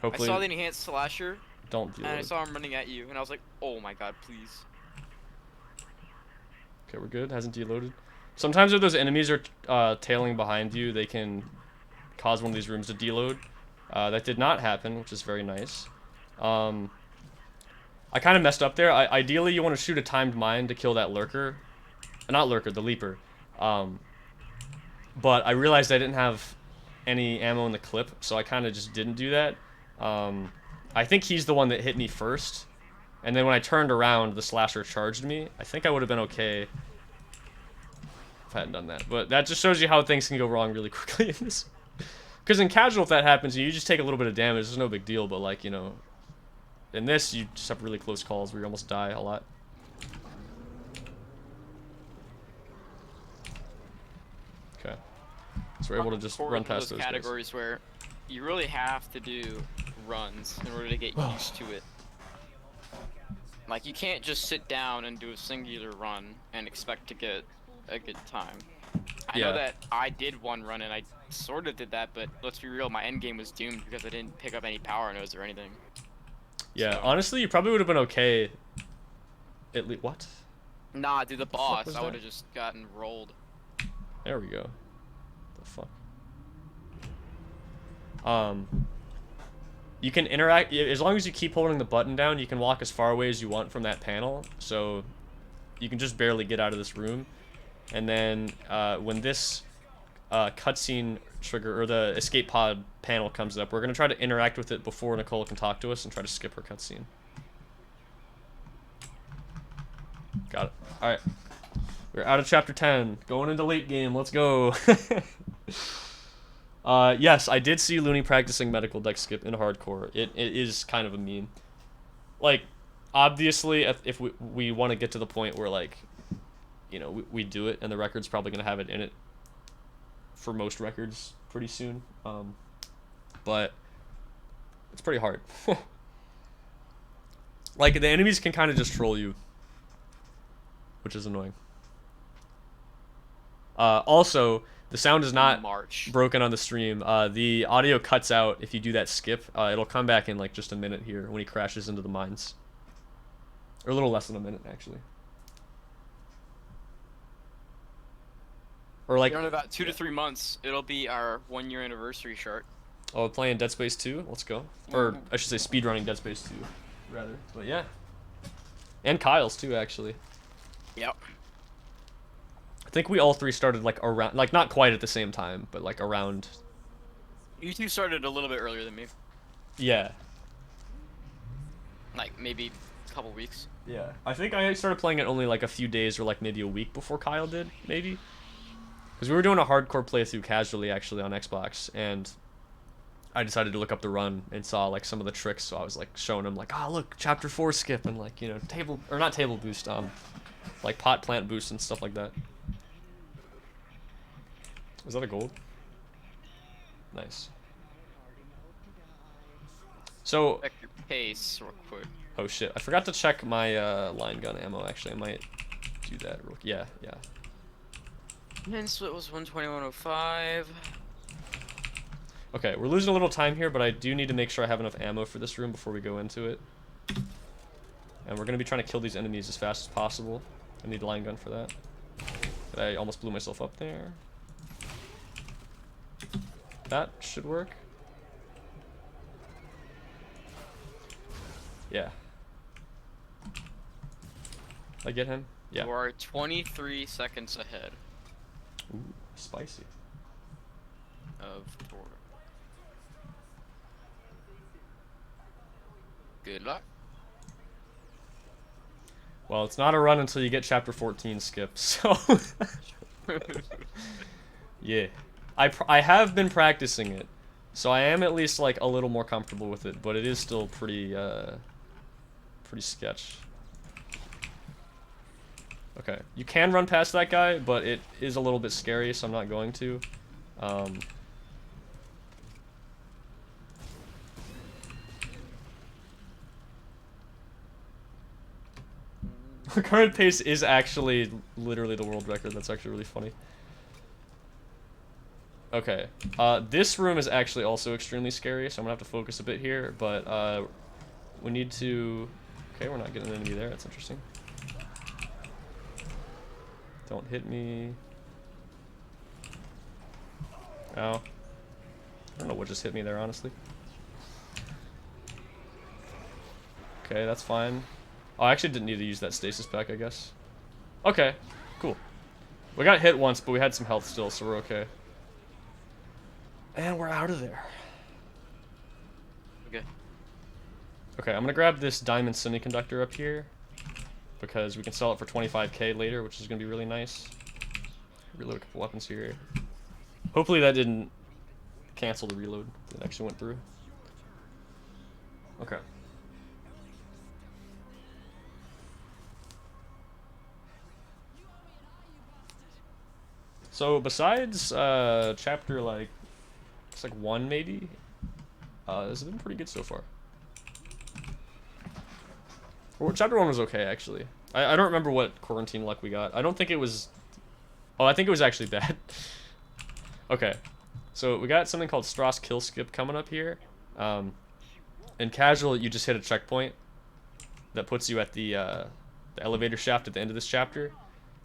Hopefully
I saw the enhanced slasher,
don't deal
and I
with it.
saw him running at you, and I was like, oh my god, please.
Okay, we're good. Hasn't deloaded. Sometimes if those enemies are tailing behind you, they can cause one of these rooms to deload. That did not happen, which is very nice. I kind of messed up there. Ideally, you want to shoot a timed mine to kill that lurker. Not lurker, the leaper. But I realized I didn't have any ammo in the clip, so I kind of just didn't do that. I think he's the one that hit me first. And then when I turned around, the slasher charged me. I think I would have been okay if I hadn't done that. But that just shows you how things can go wrong really quickly in this. Because in casual, if that happens, you just take a little bit of damage. It's no big deal, but like, you know, in this, you just have really close calls where you almost die a lot. Okay. So we're able to just run past those
categories where you really have to do runs in order to get used to it. Like, you can't just sit down and do a singular run and expect to get a good time. I know that I did one run and I sort of did that, but let's be real, my end game was doomed because I didn't pick up any power nodes or anything.
Yeah,
So-
honestly, you probably would have been okay. At least what?
Nah, dude, the boss,
was
I would
that?
have just gotten rolled.
There we go. The fuck. You can interact as long as you keep holding the button down. You can walk as far away as you want from that panel, so you can just barely get out of this room. And then when this cutscene trigger or the escape pod panel comes up. We're gonna try to interact with it before Nicole can talk to us and try to skip her cutscene. Got it. All right. We're out of chapter 10. Going into late game. Let's go. Yes, I did see Looney practicing medical deck skip in hardcore. It is kind of a meme. Like, obviously, if we want to get to the point where, like, you know, we do it, and the record's probably going to have it in it for most records pretty soon. But it's pretty hard. Like, the enemies can kind of just troll you, which is annoying. Also, the sound is not broken on the stream. The audio cuts out if you do that skip. It'll come back in like just a minute here when he crashes into the mines. Or a little less than a minute, actually. Or like...
In about 2 to 3 months, it'll be our 1-year anniversary short.
Oh, we're playing Dead Space 2? Let's go. Or, I should say speedrunning Dead Space 2, rather. But yeah. And Kyle's too, actually.
Yep.
I think we all three started like around, like not quite at the same time, but like around.
You two started a little bit earlier than me.
Yeah.
Like maybe a couple weeks.
Yeah. I think I started playing it only like a few days or like maybe a week before Kyle did, maybe. Because we were doing a hardcore playthrough casually actually on Xbox, and I decided to look up the run and saw like some of the tricks, so I was like showing him like, oh look, chapter 4 skip and like, you know, table, or not table boost, like pot plant boost and stuff like that. Is that a gold? Nice. So...
Check your pace real quick.
Oh shit, I forgot to check my line gun ammo, actually. I might do that real... Yeah, yeah.
And split was 121.05.
Okay, we're losing a little time here, but I do need to make sure I have enough ammo for this room before we go into it. And we're going to be trying to kill these enemies as fast as possible. I need a line gun for that. But I almost blew myself up there. That should work. Yeah. I get him? Yeah.
You are 23 seconds ahead.
Ooh, spicy.
Of Thor. Good luck.
Well, it's not a run until you get chapter 14 skip, so... Yeah. I have been practicing it, so I am at least like a little more comfortable with it, but it is still pretty sketch. Okay, you can run past that guy, but it is a little bit scary, so I'm not going to. Current pace is actually literally the world record. That's actually really funny. Okay, this room is actually also extremely scary, so I'm gonna have to focus a bit here, but we need to... Okay, we're not getting an enemy there, that's interesting. Don't hit me. Ow. I don't know what just hit me there, honestly. Okay, that's fine. Oh, I actually didn't need to use that stasis pack, I guess. Okay, cool. We got hit once, but we had some health still, so we're okay. And we're out of there.
Okay.
Okay, I'm gonna grab this diamond semiconductor up here because we can sell it for 25k later, which is gonna be really nice. Reload a couple weapons here. Hopefully that didn't cancel the reload. It actually went through. Okay. So besides chapter like it's like 1 maybe, this has been pretty good so far. Well, chapter 1 was okay actually. I don't remember what quarantine luck we got. I don't think it was... Oh, I think it was actually bad. Okay, so we got something called Strauss Kill Skip coming up here. In casual, you just hit a checkpoint that puts you at the elevator shaft at the end of this chapter.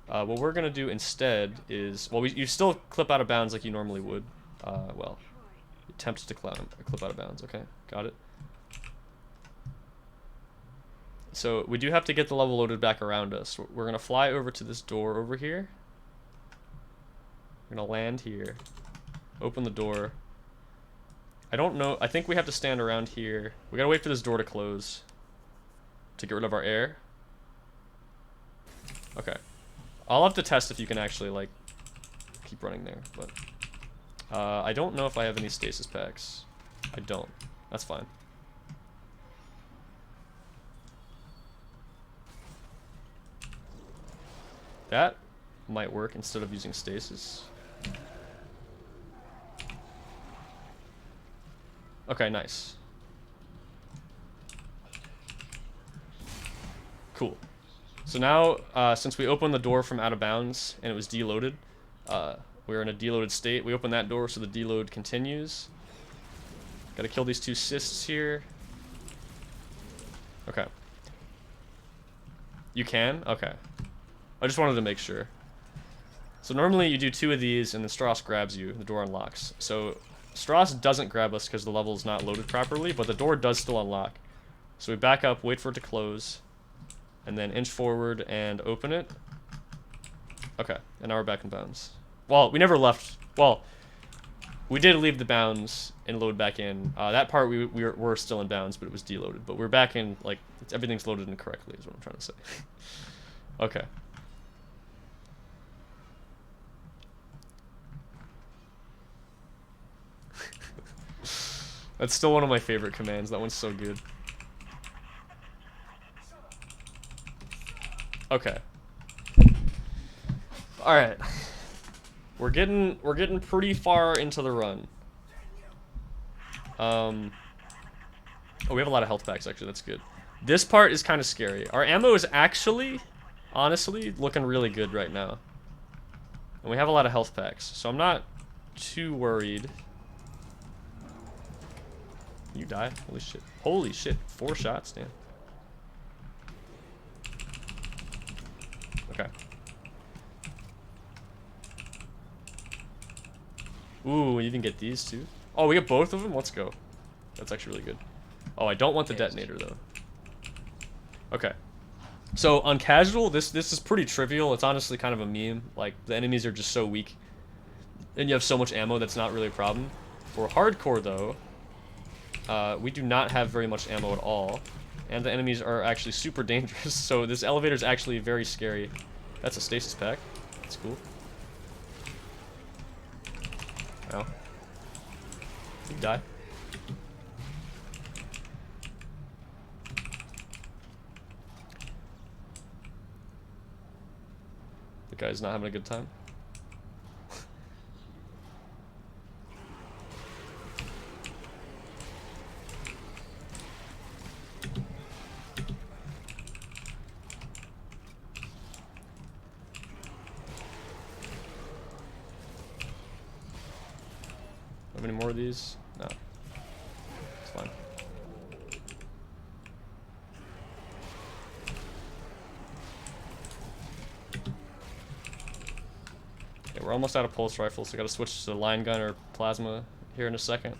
What we're gonna do instead is, well, you still clip out of bounds like you normally would. Well, attempt to clip out of bounds. Okay, got it. So we do have to get the level loaded back around us. We're gonna fly over to this door over here. We're gonna land here. Open the door. I don't know. I think we have to stand around here. We gotta wait for this door to close to get rid of our air. Okay. I'll have to test if you can actually, like, keep running there, but... I don't know if I have any stasis packs. I don't. That's fine. That might work instead of using stasis. Okay, nice. Cool. So now, since we opened the door from out of bounds and it was deloaded, we're in a deloaded state. We open that door so the deload continues. Gotta kill these two cysts here. Okay. You can? Okay. I just wanted to make sure. So normally you do 2 of these and then Strauss grabs you, the door unlocks. So Strauss doesn't grab us because the level is not loaded properly, but the door does still unlock. So we back up, wait for it to close, and then inch forward and open it. Okay, and now we're back in bounds. Well, we never left. Well, we did leave the bounds and load back in. That part we were still in bounds, but it was deloaded. But we're back in, like, everything's loaded in correctly is what I'm trying to say. Okay. That's still one of my favorite commands. That one's so good. Okay. All right. We're getting pretty far into the run. Oh, we have a lot of health packs actually. That's good. This part is kind of scary. Our ammo is actually, honestly, looking really good right now. And we have a lot of health packs, so I'm not too worried. You die? Holy shit. Holy shit. 4 shots, damn. Okay. Ooh, we even get these too. Oh, we get both of them? Let's go. That's actually really good. Oh, I don't want the detonator though. Okay. So on casual, this is pretty trivial. It's honestly kind of a meme. Like, the enemies are just so weak. And you have so much ammo that's not really a problem. For hardcore though, we do not have very much ammo at all, and the enemies are actually super dangerous, so this elevator is actually very scary. That's a stasis pack. That's cool. Ow. You die. The guy's not having a good time. Have any more of these? No. It's fine. Okay, we're almost out of pulse rifles, so I gotta switch to line gun or plasma here in a second.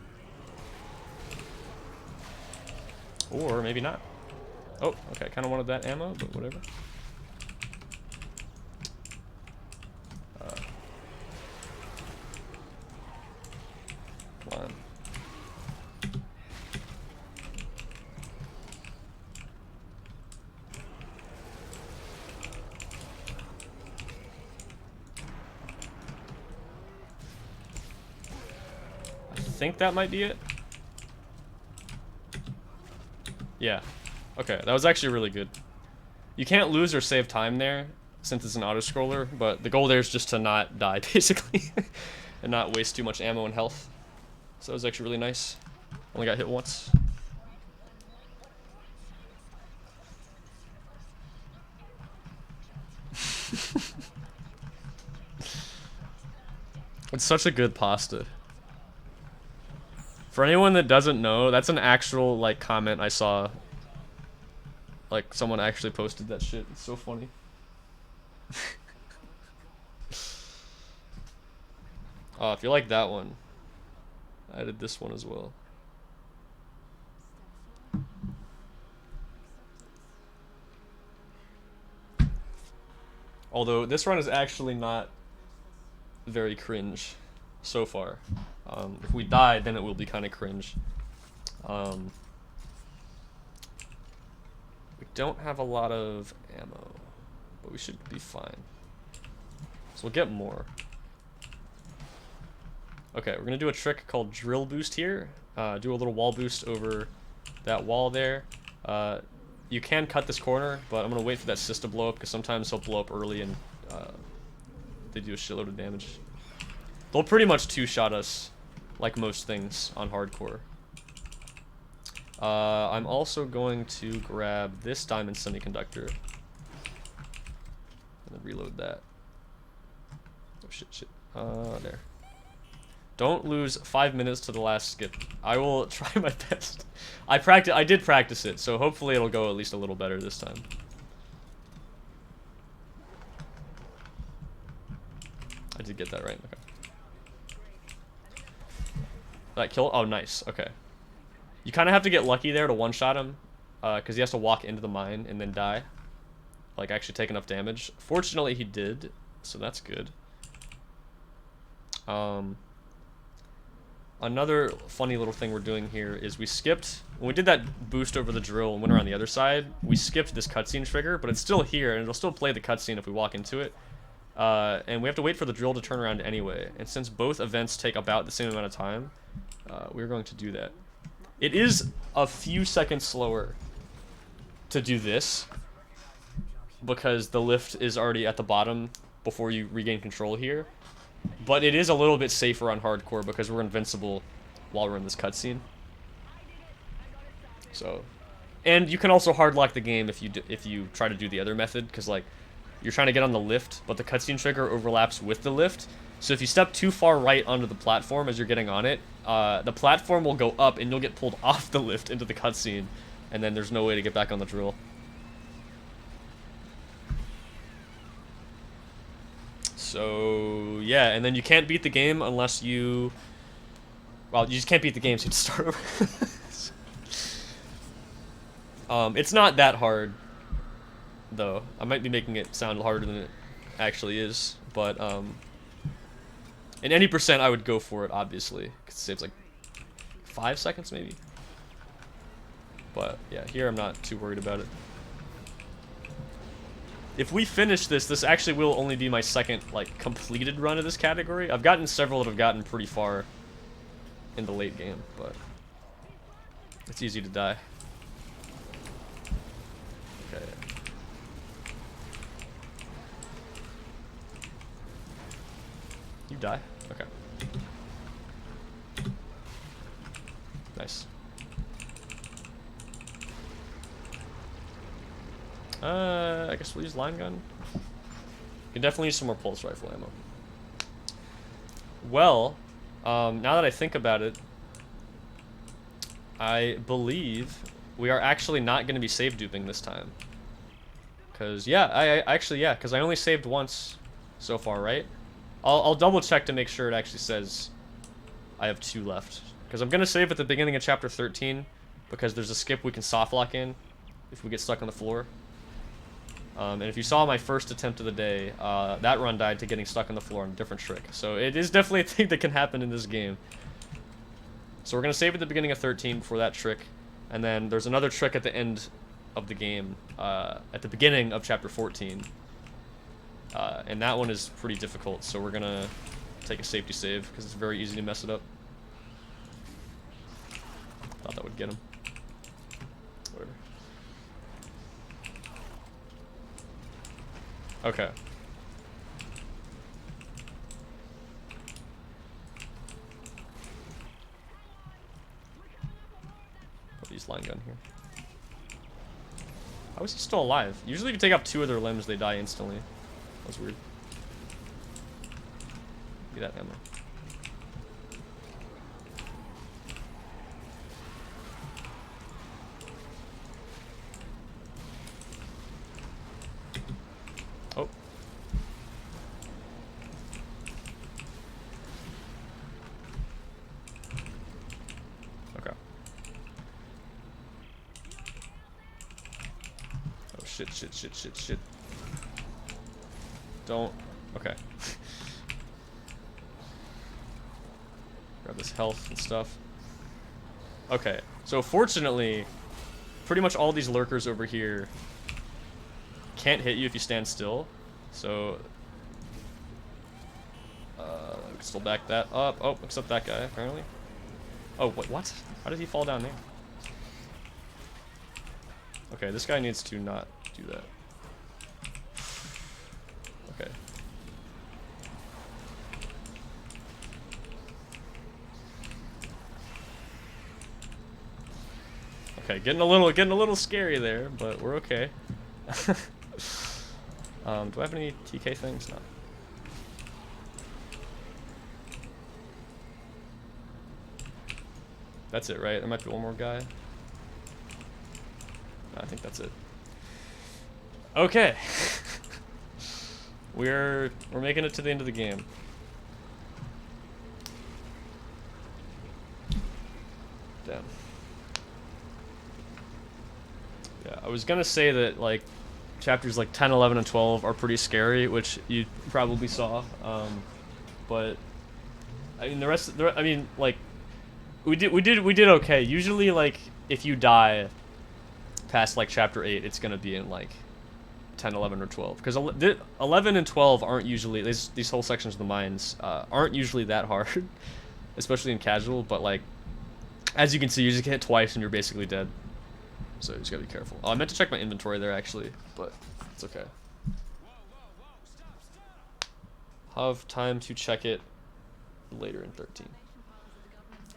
Or maybe not. Oh, okay, I kinda wanted that ammo, but whatever. Come on. I think that might be it. Yeah. Okay, that was actually really good. You can't lose or save time there, since it's an auto-scroller, but the goal there is just to not die, basically. And not waste too much ammo and health. So that was actually really nice. Only got hit once. It's such a good pasta. For anyone that doesn't know, that's an actual, like, comment I saw. Like, someone actually posted that shit. It's so funny. Oh, if you like that one, I added this one as well. Although, this run is actually not very cringe so far. If we die, then it will be kind of cringe. We don't have a lot of ammo, but we should be fine. So we'll get more. Okay, we're gonna do a trick called drill boost here. Do a little wall boost over that wall there. You can cut this corner, but I'm gonna wait for that cyst to blow up because sometimes he'll blow up early and they do a shitload of damage. They'll pretty much two-shot us, like most things on hardcore. I'm also going to grab this diamond semiconductor and then reload that. Oh shit. There. Don't lose 5 minutes to the last skip. I will try my best. I did practice it, so hopefully it'll go at least a little better this time. I did get that right. Okay. That kill? Oh, nice. Okay. You kind of have to get lucky there to one-shot him, because he has to walk into the mine and then die. Like, actually take enough damage. Fortunately, he did, so that's good. Another funny little thing we're doing here is we skipped, when we did that boost over the drill and went around the other side, we skipped this cutscene trigger, but it's still here, and it'll still play the cutscene if we walk into it. And we have to wait for the drill to turn around anyway, and since both events take about the same amount of time, we're going to do that. It is a few seconds slower to do this, because the lift is already at the bottom before you regain control here. But it is a little bit safer on hardcore because we're invincible while we're in this cutscene. So, and you can also hard lock the game if you try to do the other method, because like you're trying to get on the lift, but the cutscene trigger overlaps with the lift. So if you step too far right onto the platform as you're getting on it, the platform will go up and you'll get pulled off the lift into the cutscene, and then there's no way to get back on the drill. So, yeah, and then you can't beat the game unless you... Well, you just can't beat the game, so you have to start over. It's not that hard, though. I might be making it sound harder than it actually is, but, in any percent, I would go for it, obviously, because it saves, like, 5 seconds, maybe? But, yeah, here I'm not too worried about it. If we finish this, this actually will only be my second, like, completed run of this category. I've gotten several that have gotten pretty far in the late game, but it's easy to die. Okay. You die? Okay. Nice. I guess we'll use line gun. You can definitely use some more pulse rifle ammo. Well, now that I think about it, I believe we are actually not going to be save duping this time. Cause yeah, because I only saved once so far, right? I'll double check to make sure it actually says I have 2 left. Because I'm gonna save at the beginning of chapter 13, because there's a skip we can soft lock in if we get stuck on the floor. And if you saw my first attempt of the day, that run died to getting stuck on the floor on a different trick. So it is definitely a thing that can happen in this game. So we're going to save at the beginning of 13 before that trick. And then there's another trick at the end of the game, at the beginning of chapter 14. And that one is pretty difficult, so we're going to take a safety save, because it's very easy to mess it up. Thought that would get him. Whatever. Okay. Put these line gun here. How is he still alive? Usually if you take out 2 of their limbs, they die instantly. That's weird. Give me that ammo. Oh. Okay. Oh shit. Don't. Okay. Grab this health and stuff. Okay, so fortunately, pretty much all these lurkers over here can't hit you if you stand still. So, we can still back that up. Oh, except that guy, apparently. Oh, wait, what? How did he fall down there? Okay, this guy needs to not do that. Okay. Okay, getting a little scary there, but we're okay. Do I have any TK things? No. That's it, right? There might be one more guy. No, I think that's it. Okay. We're making it to the end of the game. Damn. Yeah, I was gonna say that like chapters like 10, 11, and 12 are pretty scary, which you probably saw. But I mean the rest. I mean like we did okay. Usually like if you die past like chapter 8, it's gonna be in like 10, 11, or 12 because 11 and 12 aren't usually these whole sections of the mines aren't usually that hard, especially in casual. But like as you can see, you just get hit twice and you're basically dead. So you just gotta be careful. Oh, I meant to check my inventory there actually, but it's okay. I'll have time to check it later in 13.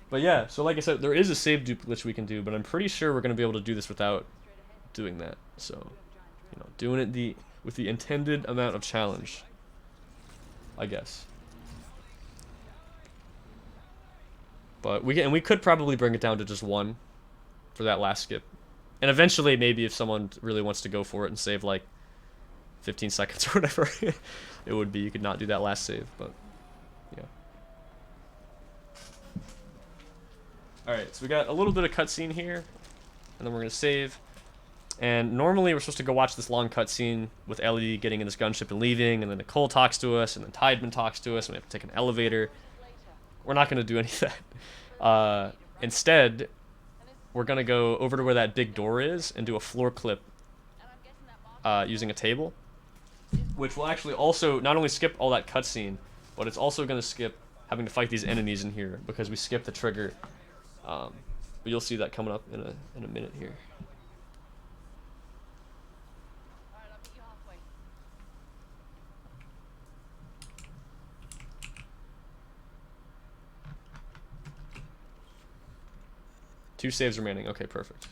But yeah, so like I said, there is a save glitch we can do, but I'm pretty sure we're gonna be able to do this without doing that. So, you know, doing it with the intended amount of challenge, I guess. But we could probably bring it down to just 1 for that last skip. And eventually, maybe if someone really wants to go for it and save like 15 seconds or whatever, it would be. You could not do that last save, but yeah. Alright, so we got a little bit of cutscene here, and then we're going to save. And normally we're supposed to go watch this long cutscene with Ellie getting in this gunship and leaving, and then Nicole talks to us, and then Tideman talks to us, and we have to take an elevator. We're not going to do any of that. Instead, we're going to go over to where that big door is and do a floor clip using a table, which will actually also not only skip all that cutscene, but it's also going to skip having to fight these enemies in here because we skipped the trigger. But you'll see that coming up in a minute here.
Alright, I'll meet you halfway.
2 saves remaining. Okay, perfect.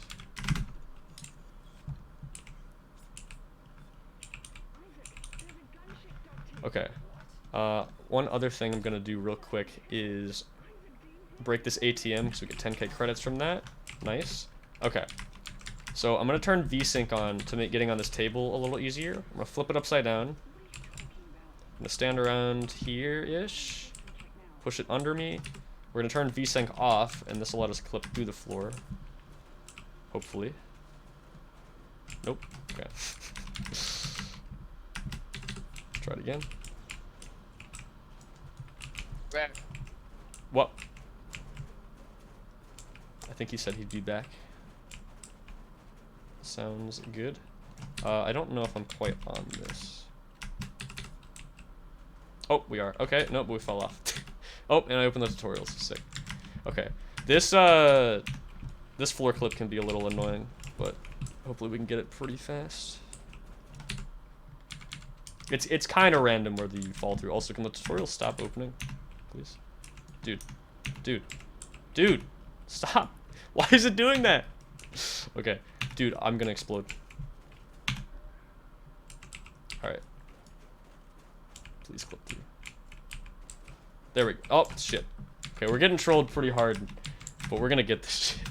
Okay. One other thing I'm gonna do real quick is break this ATM so we get 10k credits from that. Nice. Okay. So I'm gonna turn VSync on to make getting on this table a little easier. I'm gonna flip it upside down. I'm gonna stand around here-ish. Push it under me. We're gonna turn VSync off, and this will let us clip through the floor. Hopefully. Nope. Okay. Try it again.
Where?
What? I think he said he'd be back. Sounds good. I don't know if I'm quite on this. Oh, we are. Okay, nope, we fell off. Oh, and I opened the tutorials. Sick. Okay. This floor clip can be a little annoying, but hopefully we can get it pretty fast. It's kind of random where you fall through. Also, can the tutorial stop opening, please? Dude, stop. Why is it doing that? Okay, dude, I'm gonna explode. Alright. Please clip through. There we go. Oh, shit. Okay, we're getting trolled pretty hard, but we're gonna get this shit.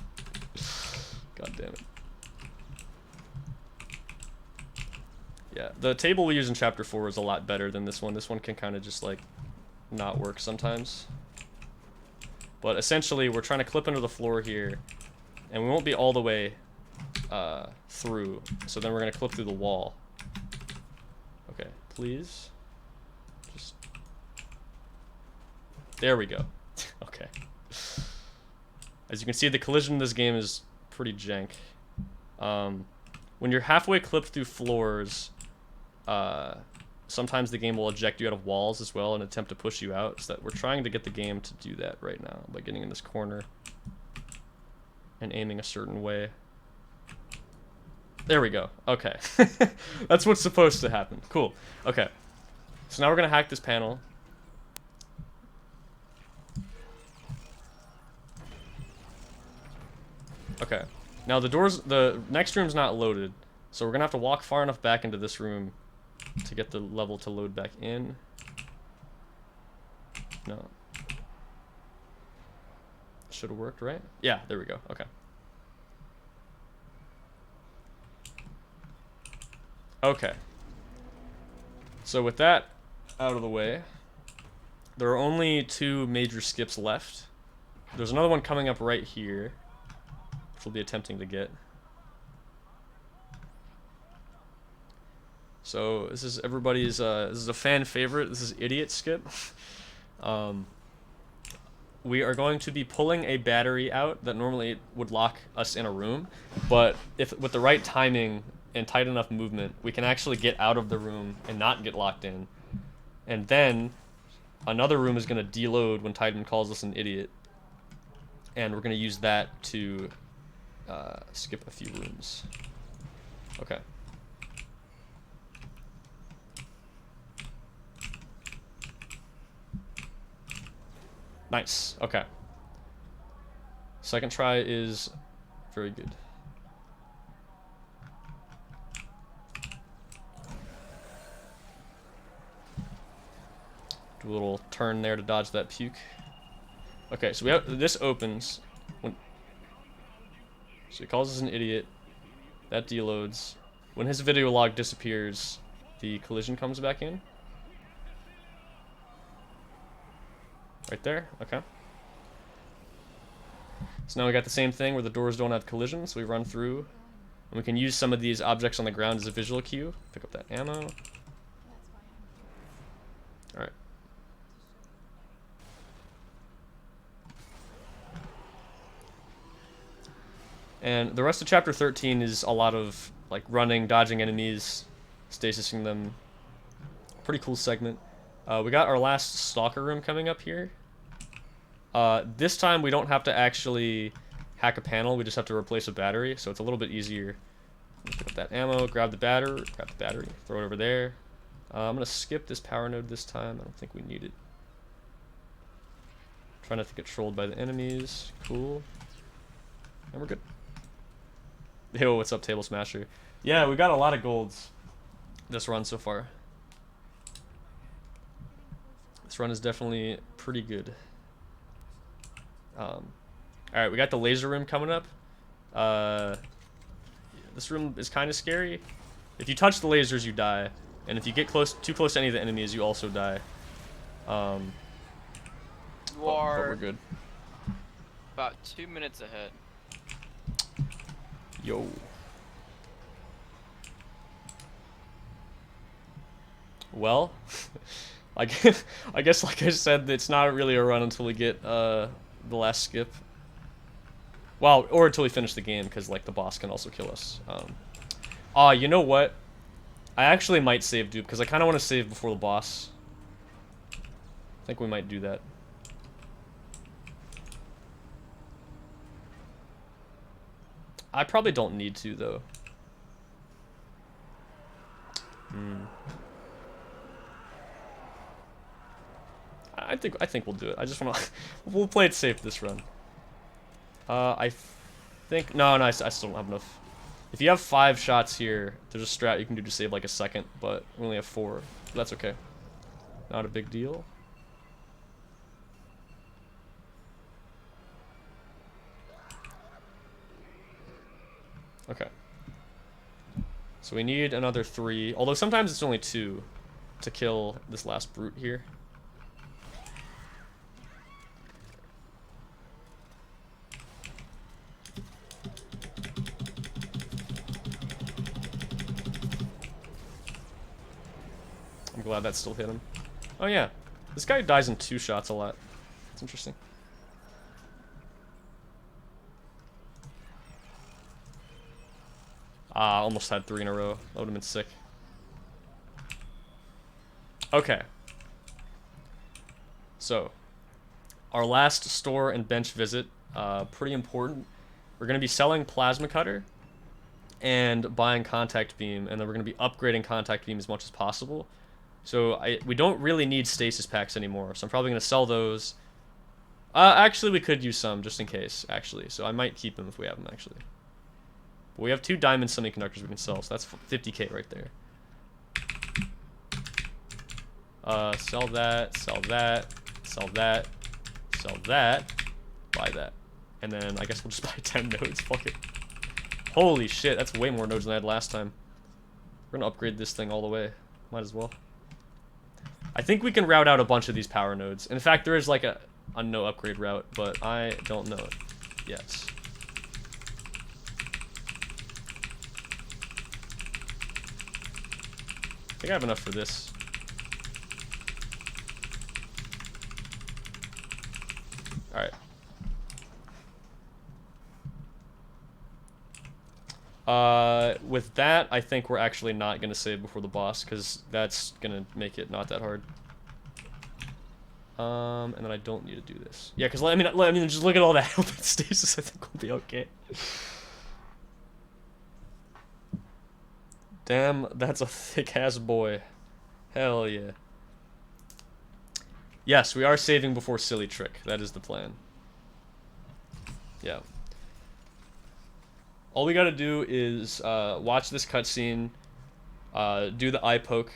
God damn it. Yeah, the table we use in Chapter 4 is a lot better than this one. This one can kind of just, like, not work sometimes. But essentially, we're trying to clip under the floor here, and we won't be all the way through. So then we're going to clip through the wall. Okay, please. Just... There we go. Okay. As you can see, the collision in this game is pretty jank. When you're halfway clipped through floors, sometimes the game will eject you out of walls as well and attempt to push you out. So that we're trying to get the game to do that right now by getting in this corner and aiming a certain way. There we go. Okay. That's what's supposed to happen. Cool. Okay. So now we're going to hack this panel. Okay. Now the next room's not loaded, so we're gonna have to walk far enough back into this room to get the level to load back in. No. Should have worked, right? Yeah, there we go. Okay. Okay. So with that out of the way, there are only 2 major skips left. There's another one coming up right here, which we'll be attempting to get. So this is everybody's, this is a fan favorite. This is Idiot Skip. We are going to be pulling a battery out that normally would lock us in a room, but if with the right timing and tight enough movement, we can actually get out of the room and not get locked in. And then another room is going to deload when Titan calls us an idiot, and we're going to use that to skip a few rooms. Okay. Nice. Okay. Second try is very good. Do a little turn there to dodge that puke. Okay, so we have this opens when so he calls us an idiot. That deloads. When his video log disappears, the collision comes back in. Right there, okay. So now we got the same thing where the doors don't have collision, so we run through. And we can use some of these objects on the ground as a visual cue. Pick up that ammo. Alright. And the rest of chapter 13 is a lot of like running, dodging enemies, stasising them. Pretty cool segment. We got our last stalker room coming up here. This time we don't have to actually hack a panel, we just have to replace a battery, so it's a little bit easier. Pick up that ammo, grab the battery, throw it over there. I'm gonna skip this power node this time, I don't think we need it. Try not to get trolled by the enemies, cool. And we're good. Yo, what's up, Table Smasher? Yeah, we got a lot of golds this run so far. This run is definitely pretty good. Alright, we got the laser room coming up. This room is kind of scary. If you touch the lasers, you die. And if you get too close to any of the enemies, you also die.
You
but
are
we're good.
about 2 minutes ahead.
Yo. Well, I guess like I said, it's not really a run until we get the last skip. Well, or until we finish the game, because like the boss can also kill us. You know what? I actually might save Dupe, because I kind of want to save before the boss. I think we might do that. I probably don't need to, though. I think we'll do it. I just want to... we'll play it safe this run. I think... No, I still don't have enough. If you have 5 shots here, there's a strat you can do to save like a second, but we only have 4. That's okay. Not a big deal. Okay. So we need another 3, although sometimes it's only 2 to kill this last brute here. I'm glad that still hit him. Oh yeah, this guy dies in 2 shots a lot. It's interesting. Almost had 3 in a row. That would have been sick. Okay. So, our last store and bench visit, pretty important. We're going to be selling Plasma Cutter and buying Contact Beam, and then we're going to be upgrading Contact Beam as much as possible. So we don't really need Stasis Packs anymore, so I'm probably going to sell those. Actually, we could use some, just in case, actually. So I might keep them if we have them, actually. But we have 2 Diamond Semiconductors we can sell, so that's 50k right there. Sell that, sell that, sell that, sell that, buy that. And then I guess we'll just buy 10 nodes, fuck it. Holy shit, that's way more nodes than I had last time. We're gonna upgrade this thing all the way. Might as well. I think we can route out a bunch of these power nodes. In fact, there is like a no upgrade route, but I don't know it yet. I think I have enough for this. Alright. With that, I think we're actually not going to save before the boss, because that's going to make it not that hard. And then I don't need to do this. Yeah, because, I mean, just look at all that health and stasis, I think we'll be okay. Damn, that's a thick-ass boy. Hell yeah. Yes, we are saving before Silly Trick. That is the plan. Yeah. All we gotta do is watch this cutscene, do the eye poke,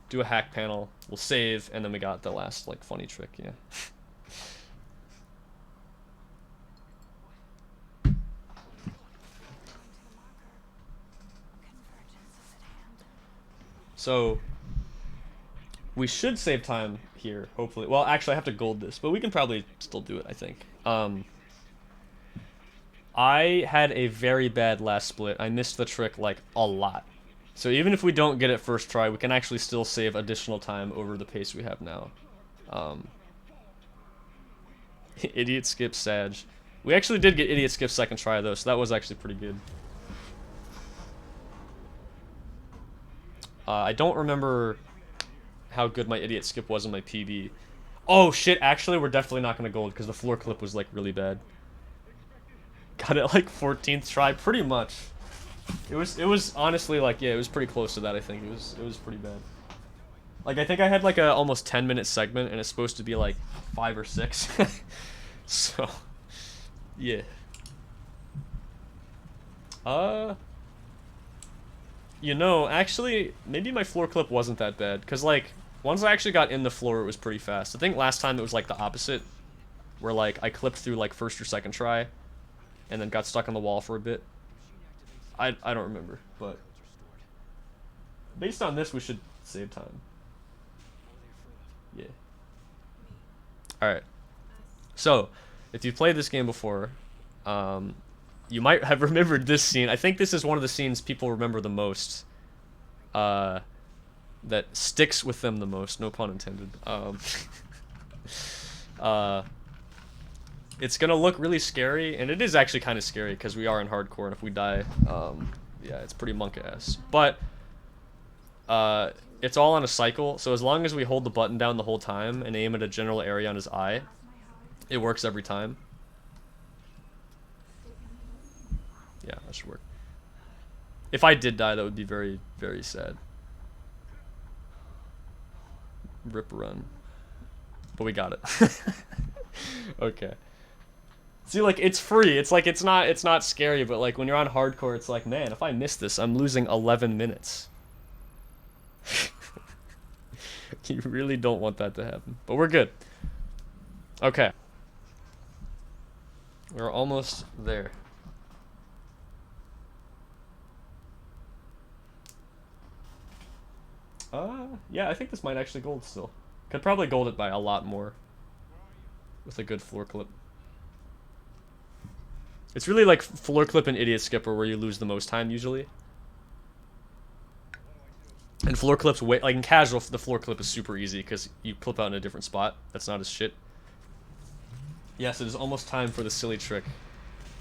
do a hack panel, we'll save, and then we got the last, like, funny trick, yeah. So, we should save time here, hopefully. Well, actually, I have to gold this, but we can probably still do it, I think. I had a very bad last split. I missed the trick, like, a lot. So even if we don't get it first try, we can actually still save additional time over the pace we have now. Idiot skip Sag. We actually did get Idiot skip second try, though, so that was actually pretty good. I don't remember how good my Idiot skip was in my PB. Oh, shit, actually, we're definitely not going to gold, because the floor clip was, like, really bad. Got it, like, 14th try, pretty much. It was honestly, like, yeah, it was pretty close to that, I think. It was pretty bad. Like, I think I had, like, a almost 10-minute segment, and it's supposed to be, like, 5 or 6. So, yeah. You know, actually, maybe my floor clip wasn't that bad, because, like, once I actually got in the floor, it was pretty fast. I think last time it was, like, the opposite, where, like, I clipped through, like, first or second try, and then got stuck on the wall for a bit. I don't remember, but based on this, we should save time. Yeah. Alright. So, if you've played this game before, you might have remembered this scene. I think this is one of the scenes people remember the most. That sticks with them the most, no pun intended. It's gonna look really scary, and it is actually kind of scary, because we are in hardcore, and if we die, yeah, it's pretty monk-ass. But, it's all on a cycle, so as long as we hold the button down the whole time, and aim at a general area on his eye, it works every time. Yeah, that should work. If I did die, that would be very, very sad. Rip run. But we got it. Okay. See, like, it's free. It's like, it's not scary, but, like, when you're on hardcore, it's like, man, if I miss this, I'm losing 11 minutes. You really don't want that to happen. But we're good. Okay. We're almost there. Yeah, I think this might actually gold still. Could probably gold it by a lot more. With a good floor clip. It's really like floor clip and idiot skipper where you lose the most time usually. And floor clips, like in casual, the floor clip is super easy because you clip out in a different spot. That's not as shit. Yes, it is almost time for the silly trick.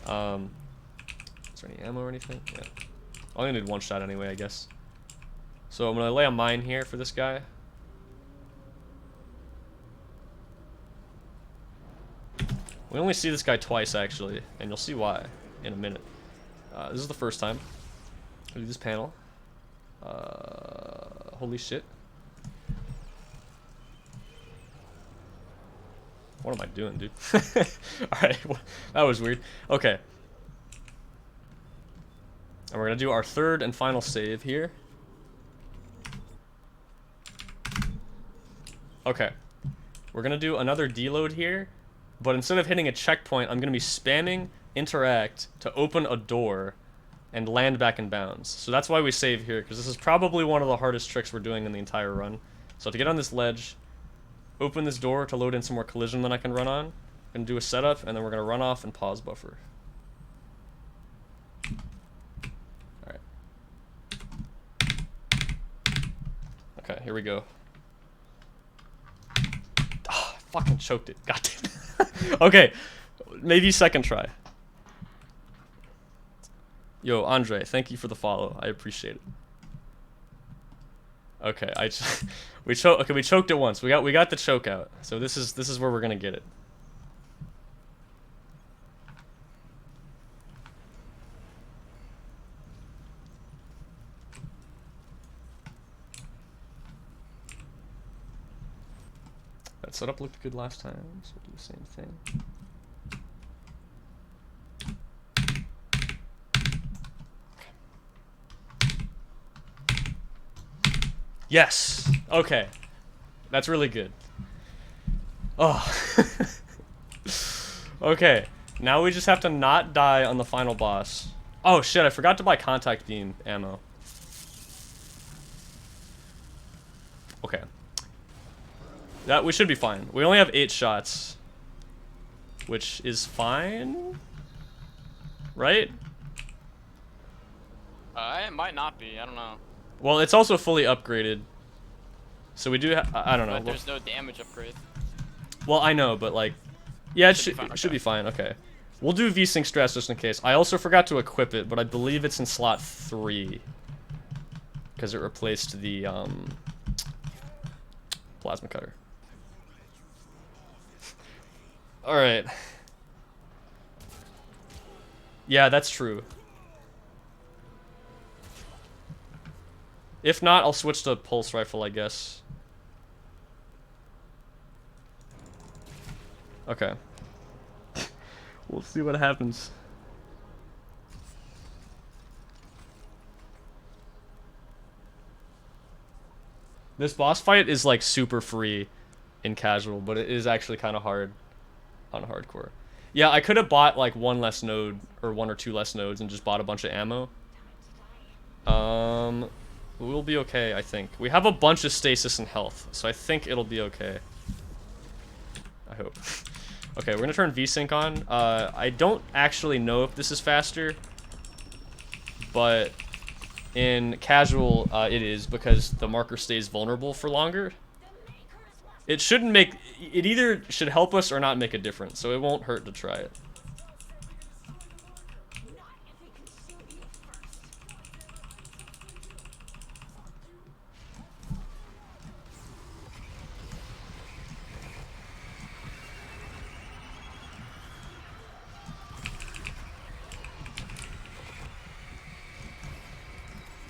Is there any ammo or anything? Yeah. I only need one shot anyway, I guess. So I'm gonna lay a mine here for this guy. We only see this guy twice, actually, and you'll see why in a minute. This is the first time I do this panel. Holy shit. What am I doing, dude? Alright, that was weird. Okay. And we're gonna do our third and final save here. Okay. We're gonna do another deload here, but instead of hitting a checkpoint, I'm gonna be spamming interact to open a door and land back in bounds. So that's why we save here, because this is probably one of the hardest tricks we're doing in the entire run. So to get on this ledge, open this door to load in some more collision that I can run on, and do a setup, and then we're gonna run off and pause buffer. Alright. Okay, here we go. Ah, I fucking choked it. God damn it. Okay, maybe second try. Yo, Andre, thank you for the follow. I appreciate it. Okay, we choked it once. We got the choke out. So this is where we're gonna get it. That setup looked good last time, so we'll do the same thing. Yes. Okay. That's really good. Oh. Okay. Now we just have to not die on the final boss. Oh shit, I forgot to buy contact beam ammo. Okay. That we should be fine. We only have 8 shots. Which is fine? Right?
It might not be. I don't know.
Well, it's also fully upgraded. So we do I don't know.
But there's no damage upgrade.
Well, I know, but like... Yeah, it should
fine,
be fine. Okay. We'll do V-Sync stress just in case. I also forgot to equip it, but I believe it's in slot 3. Because it replaced the, plasma cutter. Alright. Yeah, that's true. If not, I'll switch to pulse rifle, I guess. Okay. We'll see what happens. This boss fight is like super free in casual, but it is actually kind of hard on hardcore. Yeah, I could have bought like one less node or 1 or 2 less nodes and just bought a bunch of ammo. We'll be okay, I think. We have a bunch of stasis and health, so I think it'll be okay. I hope. Okay, we're gonna turn V-Sync on. I don't actually know if this is faster, but in casual, it is, because the marker stays vulnerable for longer. It shouldn't make... It either should help us or not make a difference, so it won't hurt to try it.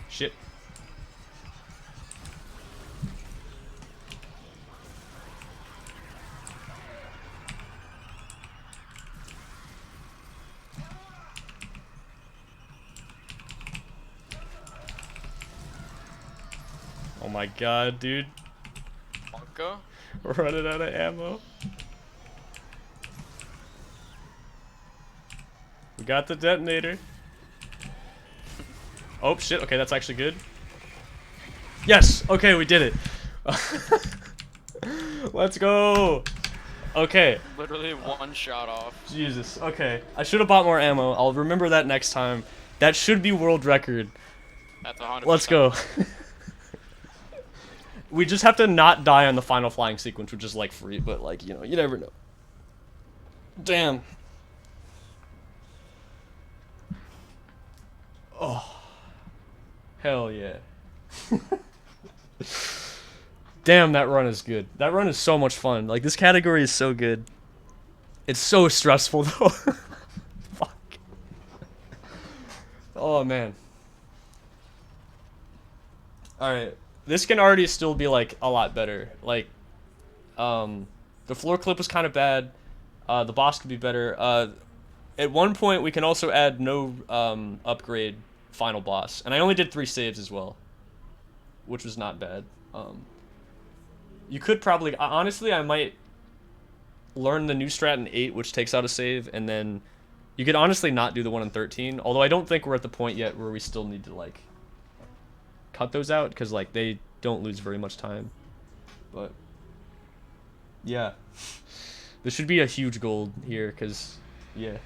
Shit. Oh my god, dude.
Marco?
We're running out of ammo. We got the detonator. Oh shit, okay, that's actually good. Yes! Okay, we did it. Let's go! Okay.
Literally one shot off.
Jesus, okay. I should have bought more ammo. I'll remember that next time. That should be world record.
That's 100%.
Let's go. We just have to not die on the final flying sequence, which is like free, but like, you know, you never know. Damn. Oh. Hell yeah. Damn, that run is good. That run is so much fun. Like, this category is so good. It's so stressful, though. Fuck. Oh, man. Alright. This can already still be, like, a lot better. Like, the floor clip was kind of bad. The boss could be better. At one point, we can also add no upgrade final boss. And I only did 3 saves as well, which was not bad. You could probably... Honestly, I might learn the new strat in 8, which takes out a save, and then you could honestly not do the one in 13. Although I don't think we're at the point yet where we still need to, like, cut those out, because, like, they don't lose very much time. But, yeah. This should be a huge gold here, because, yeah.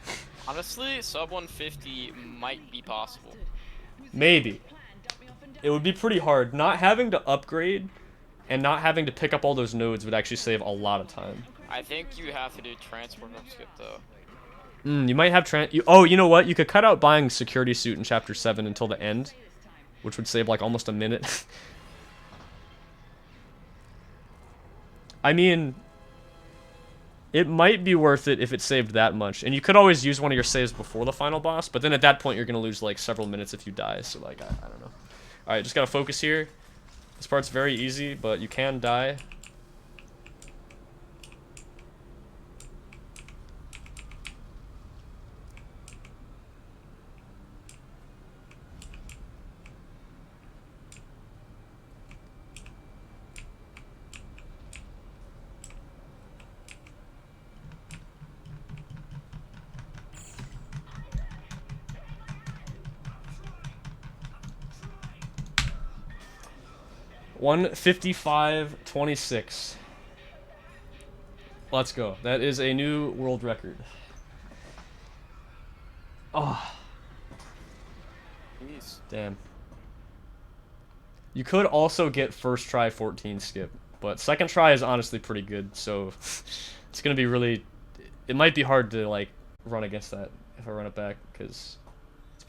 Honestly, sub 150 might be possible.
Maybe. It would be pretty hard. Not having to upgrade and not having to pick up all those nodes would actually save a lot of time.
I think you have to do transport up skip though.
You might have oh, you know what? You could cut out buying security suit in chapter 7 until the end, which would save like almost a minute. I mean, it might be worth it if it saved that much. And you could always use one of your saves before the final boss, but then at that point you're going to lose like several minutes if you die, so like I don't know. Alright, just gotta focus here. This part's very easy, but you can die. $155.26. Let's go. That is a new world record. Oh.
Jeez.
Damn. You could also get first try 14 skip, but second try is honestly pretty good, so it's gonna be really... It might be hard to, like, run against that if I run it back, because